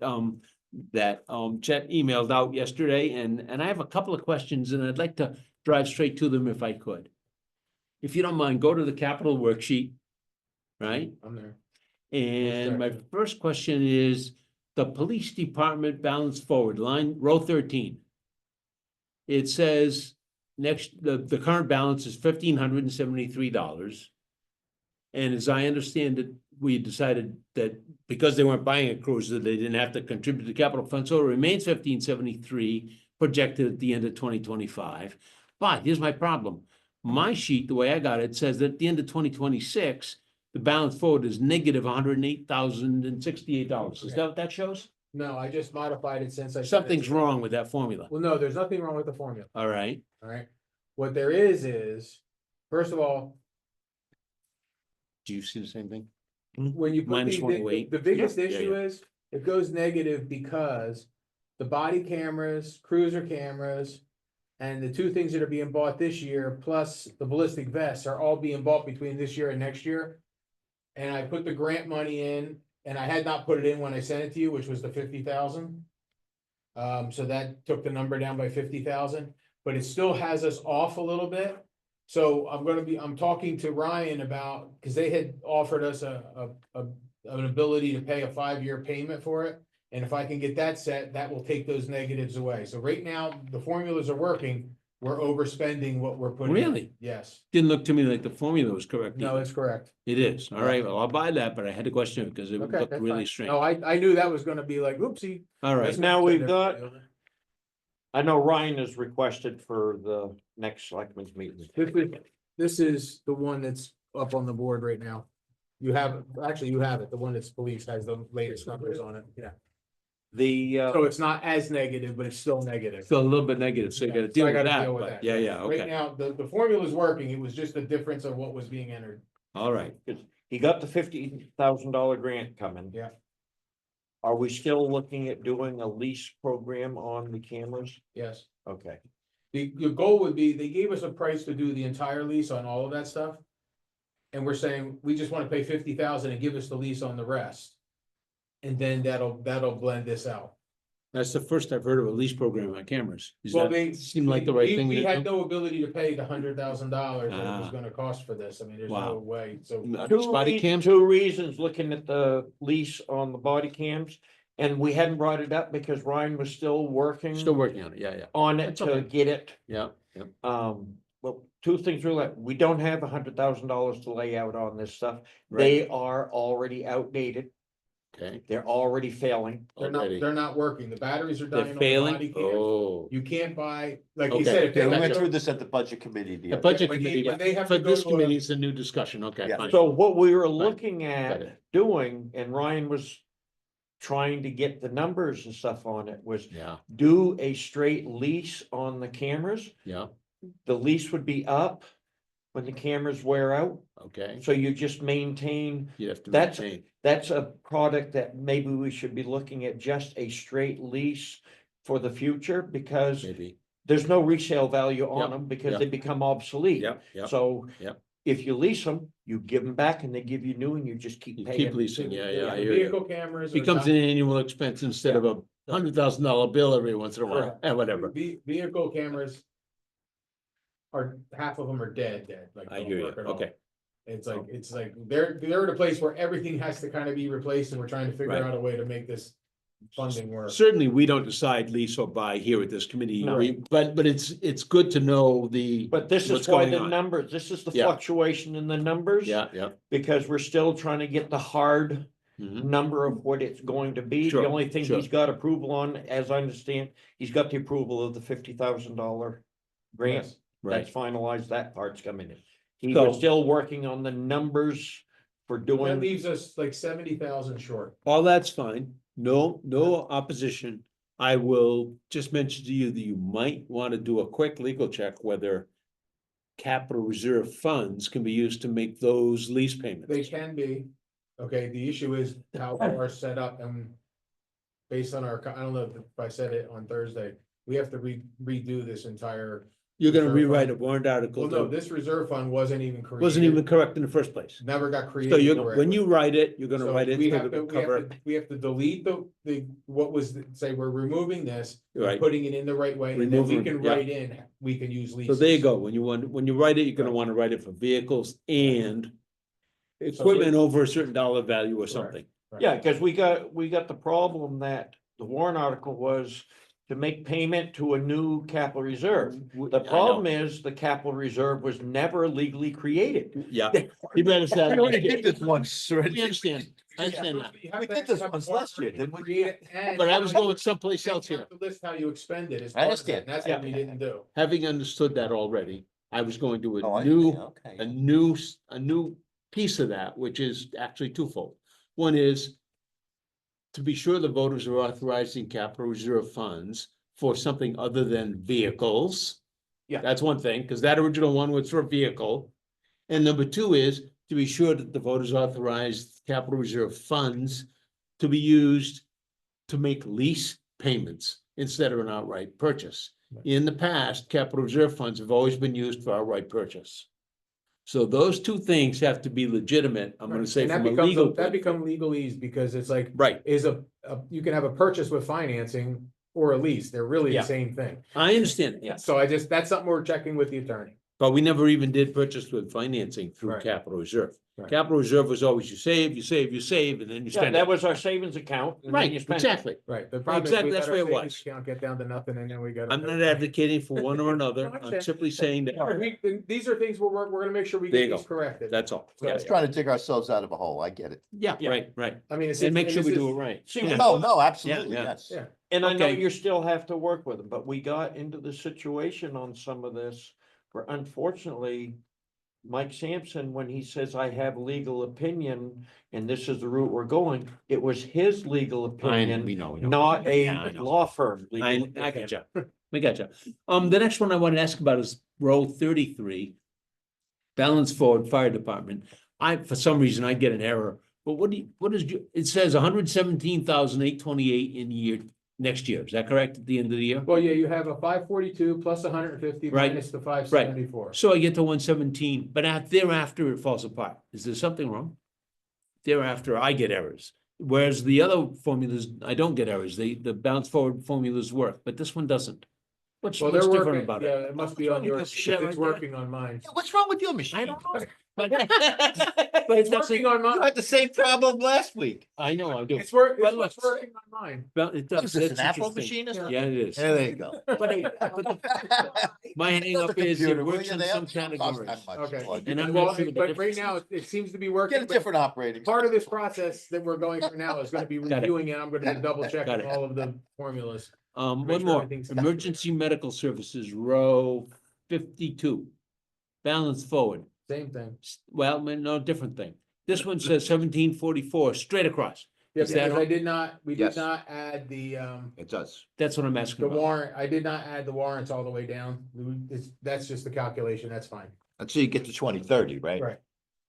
Chet emailed out yesterday, and I have a couple of questions, and I'd like to drive straight to them if I could. If you don't mind, go to the capital worksheet, right? I'm there. And my section? first question is the police department balance forward, row 13. It says the current balance is $1,573. And as I understand it, we decided that because they weren't buying a cruiser, they didn't have to contribute to the capital fund, so it remains 1,573 projected at the end of 2025. But here's my problem. My sheet, the way I got it, says that at the end of 2026, the balance forward is negative $108,068. Is that what that shows? No, I just modified it since I. sent it Something's to you. wrong with that formula. Well, no, there's nothing wrong with the formula, All right, all right? What there is, first of all, do you see the same thing? when you put Minus the 108. biggest Yeah, issue is, it goes negative because the body cameras, cruiser cameras, and the two things that are being bought this year, plus the ballistic vests are all being bought between this year and next year. And I put the grant money in, and I had not put it in when I sent it to you, which was the 50,000. So that took the number down by 50,000, but it still has us off a little bit. So I'm talking to Ryan about, because they had offered us an ability to pay a 5-year payment for it. And if I can get that set, that will take those negatives away. So right now, the formulas are working. We're overspending what we're putting. in. Really? Yes. Didn't look to me like the formula was correct. No, either. it's correct. It is. All right, well, I'll buy that, but I had to question it because it Okay, looked that's really fine. strange. No, I knew that was gonna be like, oopsie. All right, Now we've got, I know Ryan has requested for the next selectmen's meeting. This is the one that's up on the board right now. You have, actually, you have it. The one that's police has the latest numbers on it. Yeah. The, So it's not as negative, but it's still negative. still a little bit negative, so you Yeah, gotta so deal I with gotta that, deal with but that. yeah, yeah, Right okay, now, the formula's working. It was just the difference of what was being entered. all right. he got the $50,000 grant coming. Yeah. Are we still looking at doing a lease program on the cameras? Yes. Okay. The goal would be, they gave us a price to do the entire lease on all of that stuff. And we're saying, we just wanna pay 50,000 and give us the lease on the rest. And then that'll blend this out. That's the first I've heard of a lease program on cameras. Does Well, that they. seem like the right we- thing We to had do? no ability to pay the $100,000 that it was Ah. gonna cost for this. I mean, there's Wow. no way, so. Body cams? Two reasons looking at the lease on the body cams, and we hadn't brought it up because Ryan was still working. Still working on it, yeah, yeah, On it That's to okay. get it. yeah. Well, two things really, we don't have $100,000 to lay out on this stuff. They are already outdated. Okay. They're already failing. Already. They're not working. The batteries are They're dying on the body failing? cams. Oh. You can't buy, like you Okay. said, if Yeah, they we have went to through go- this at the budget committee. The the other budget when they- committee, when they have for to go this to a- committee, it's a new discussion, okay, Yeah. fine. So what we were Fine. looking Got at it. doing, and Ryan was trying to get the numbers and stuff on it was Yeah, do a straight lease on the cameras. yeah, The lease would be up when the cameras wear out, okay. so you just maintain. You have to That's, maintain. that's a product that maybe we should be looking at, just a straight lease for the future, because Maybe. there's no resale value on Yep, them because yep. they become obsolete. Yep, yep. So Yep. if you lease them, you give them back and they give you new and you just keep You paying. keep leasing, yeah, yeah, I The hear you. Vehicle cameras. are Becomes not- an annual expense instead of a $100,000 bill every once in a while, Correct. whatever. Vehicle cameras. Half of them are dead, like. I don't hear you, work at all. okay. It's like, they're at a place where everything has to kind of be replaced, and we're trying to figure Right. out a way to make this funding work. Certainly, we don't decide lease or buy here at this committee, No. but it's good to know the. But this is what's why going the on. numbers, this is the Yeah. fluctuation in the numbers. Yeah, yeah. Because we're still trying to get the hard Mhm. number of what it's going to be. Sure, The only thing sure. he's got approval on, as I understand, he's got the approval of the $50,000 grant. Yes. That's Right. finalized, that part's coming in. He So- was still working on the numbers for That doing, leaves us like 70,000 short. All that's fine. No opposition. I will just mention to you that you might want to do a quick legal check whether capital reserve funds can be used to make those lease They payments. can be, okay, the issue is how ours set up and. Based on our, I don't know if I said it on Thursday, we have to redo this entire. You're gonna reserve rewrite a fund. warrant article Well, no, that this reserve fund wasn't even created. wasn't even correct in the first place. Never got So created. you're, when correctly. you write it, you're gonna So write it we to have to, cover. we have to delete what was, say, we're removing this, and Right. putting it in the right way, and then we Removing, can yeah. write in, we can use So leases. there you go. When you write it, you're gonna Right. wanna write it for vehicles and equipment over a certain dollar value or something. Right. yeah, because we got the problem that the warrant article was to make payment to a new capital reserve. The problem is the capital reserve was never legally created. Yeah, you better say. We already did this once, We already. understand, I understand that. You have We to did this have once a warrant last year, article didn't we? create it, and But I was you going someplace have else here. to list how you expend it as I part of it, understand. and that's what we didn't do. Having understood that already, I was going to Oh, a I new, see, okay. a new piece of that, which is actually twofold. One is to be sure the voters are authorizing capital reserve funds for something other than vehicles. Yeah. That's one thing, because that original one was for vehicle. And number two is to be sure that the voters authorized capital reserve funds to be used to make lease payments instead of an outright purchase. In the past, capital reserve funds have always been used for outright purchase. So those two things have to be legitimate, I'm gonna say And that from a becomes, legal. that become legalese, because it's like, Right, is you can have a purchase with financing or a lease, they're really Yeah. the same thing. I understand, Yeah. So that's something we're checking with the attorney. but we never even did purchase with financing through Right. capital reserve. Right. Capital reserve was always you save, and then you Yeah, spend that it. was our savings account. and then Right, you spent it. exactly. Right, the problem is Exactly, we that's let our where it savings was. account get down to nothing, and then we got. I'm not advocating for one or another, I'm understand. simply saying that, These are things we're gonna make sure we There you get go. these corrected. that's all. So, Let's try to dig ourselves out of a hole, I get it. Yeah, Yeah. right. I mean, it's. And make sure we this do is- it right. See, Yeah. No, absolutely, yeah. yes. Yeah. And I know Okay. you still have to work with them, but we got into the situation on some of this where unfortunately. Mike Sampson, when he says I have legal opinion and this is the route we're going, it was his legal opinion, we know. not Yeah, I a know. law firm. legal I opinion. gotcha. We gotcha. The next one I want to ask about is row 33. Balance forward fire department. For some reason, I get an error, but it says 117,828 in year, next year. Is that correct at the end of the year? Well, yeah, you have a 542 plus 150 Right. minus the 574. So I get to 117, but thereafter it falls apart. Is there something wrong? Thereafter, I get errors. Whereas the other formulas, I don't get errors. The balance forward formulas work, but this one doesn't. What's Well, they're different working, about yeah, it? it must be on yours, Shit it's right there. working on mine. Yeah, what's wrong with your machine? I don't know. But It's working on You mine, had the same problem last week. I know I do. it's Well, what's look. working on mine. Well, it does. What is this, an That's Apple interesting. machine or something? Yeah, it is. Yeah, there you go. My hang Build up a is it computer, will works you? in They some don't cost categories. that much. Okay. Plug it And in. I'm Well, not sure what the but right difference now, is. it seems to be working. Get a but different operating. Part of this process that we're going through now is gonna be Got it. reviewing it, I'm gonna be double Got checking it. all of the formulas. Make One sure more, everything's- emergency medical services, row 52. Balance forward. Same thing. Well, no, different thing. This one says 1744, straight across. Yeah, Is that because I on? did not, we did Yes. not add It does. That's what I'm asking the about. warrant, I did not add the warrants all the way down. That's just the calculation, that's fine. Until you get to 2030, right? Right.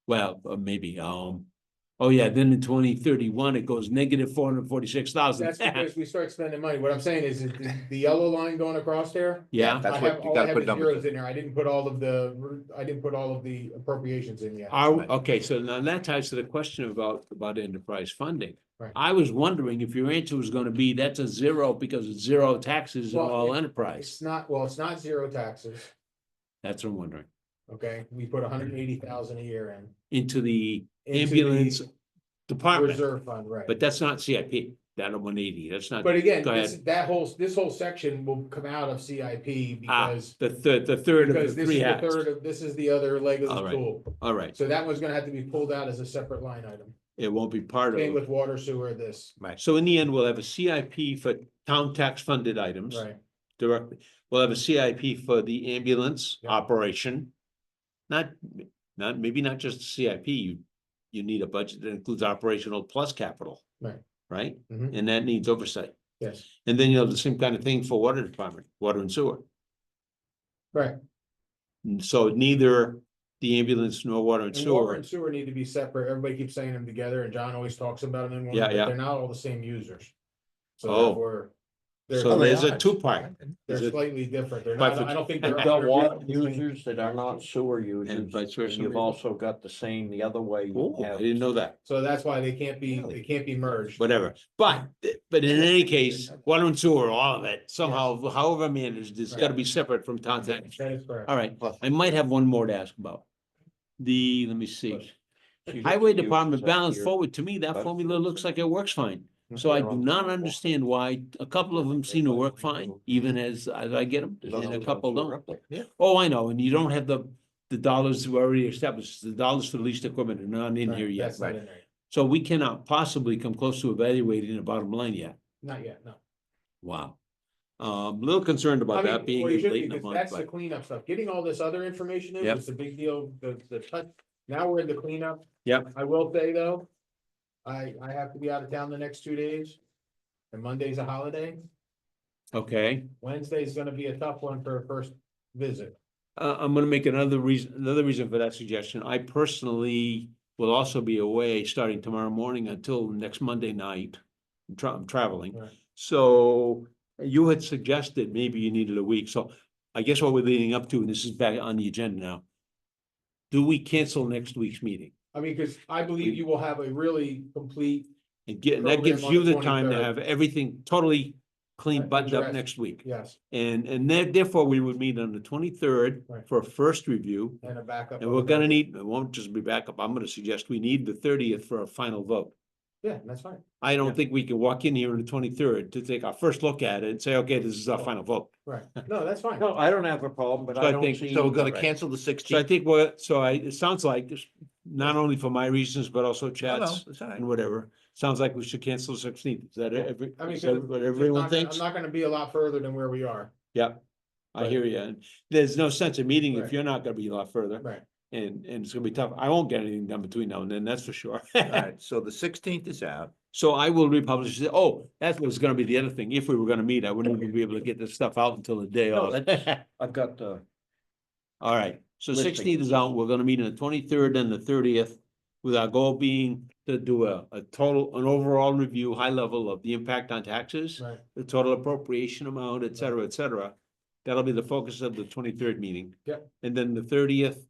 Well, maybe, oh yeah, then in 2031, it goes negative 446,000. That's because we start spending money. What I'm saying is the yellow line going across there. Yeah, That's I what have, you all I gotta have put is numbers zeros in there. I didn't put all of the appropriations in yet. are, Right. okay, so now that ties to the question about enterprise funding. Right. I was wondering if your answer was gonna be, that's a zero because it's zero taxes and Well, all It's enterprise. not, well, it's not zero taxes, That's what I'm wondering. okay? We put 180,000 a year Into the into ambulance the department, reserve fund, right? but that's not CIP, that 180, that's not. But again, Go this, ahead. this whole section will come out of CIP Ah, because, the third of because the this three is the hats. third of, this is the other leg of All the right. stool. All right, So that one's gonna have to be pulled out as a separate line item. it won't be part Same of, with water, sewer, this, so in the end, we'll have a CIP for town tax funded items. right? Directly, we'll have a CIP for the ambulance Yeah. operation. Not, maybe not just CIP, you need a budget that includes operational plus capital. Right. Right? Mhm. And that needs oversight. Yes, And then you'll have the same kind of thing for water department, water and sewer. right. And so neither the ambulance nor water and And water sewer. and sewer need to be separate. Everybody keeps saying them together and John always talks about them in one, Yeah, but yeah. they're not all the same users. So Oh. therefore, they're, So there's a are. two-part. they're Is it- slightly different. They're not, I don't think they're. You've got water 100% users that are not sewer users, And vice versa, and you've maybe? also got the same the other way. You Oh, I have- didn't know that. So that's why they can't be merged. Whatever, but in any case, water and sewer, all of it, somehow, however managed, it's gotta be separate from town tax. That is correct. All right, I might have one more to ask about. Let me see, She's highway users department up balance here. forward, to me, that But- formula looks like it works fine. So I do not understand why a couple of them seem to work fine, even as I get them, and a couple don't. Oh, I know, and you don't have the dollars who already established, the dollars for the leased equipment are not in here Right, yet. that's not in there. So we cannot possibly come close to evaluating the bottom line yet. Not yet, no. Wow. A little concerned I about mean, that being well, you should late be, in the because month, that's the but cleanup stuff. Getting all this other information in Yep. was the big deal, the touch. Now we're in the cleanup. Yep. I will say though, I have to be out of town the next 2 days. And Monday's a holiday. okay. Wednesday's gonna be a tough one for a first visit. I'm gonna make another reason for that suggestion. I personally will also be away starting tomorrow morning until next Monday night. I'm traveling. Right. So you had suggested maybe you needed a week, so I guess what we're leading up to, and this is back on the agenda now. Do we cancel next week's meeting? I mean, because I believe you will have a really complete, And that gives Program on you the the time to 23rd. have everything totally clean, buttoned up addressed. next week. yes, And therefore, we would meet on the 23rd Right. for a first review. and a backup. And we're gonna need, it won't just be backup, I'm gonna suggest we need the 30th for a final vote. Yeah, that's fine. I Yeah. don't think we can walk in here on the 23rd to take our first look at it and say, okay, this is our final vote. Right. No, that's fine. No, I don't have a problem, but So I I don't think- see. So we're gonna Right. cancel the So I 16th. think it sounds like, not only for my reasons, but also Chad's It's all right. and whatever. Sounds like we should cancel the 16th. Is that I mean, is that what everyone thinks? I'm not gonna be a lot further than where we are. Yep, I Right. hear you. And there's no sense in meeting if Right. you're not gonna be a lot further. Right. And it's gonna be tough. I won't get anything done between now and then, that's for sure. All right, so the 16th is out. So I will republish it. Oh, that was gonna be the other thing. If we were gonna meet, I wouldn't even be able to get this stuff out until the day No, of. I've got, All right, so Listing. 16th is out. We're gonna meet on the 23rd and the 30th. With our goal being to do an overall review, high level of the impact on taxes. Right. The total appropriation amount, et cetera, et cetera. That'll be the focus of the 23rd meeting. Yep. And then the 30th,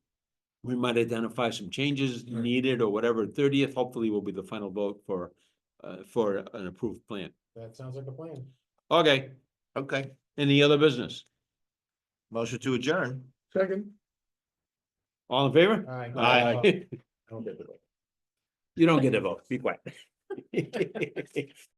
we might identify some changes Right. needed or whatever. 30th, hopefully will be the final vote for an approved plan. That sounds like a plan. Okay, Okay, any other business? motion to adjourn. Second. All in favor? All right. Aye. I don't get the vote. You don't get a vote, be quiet.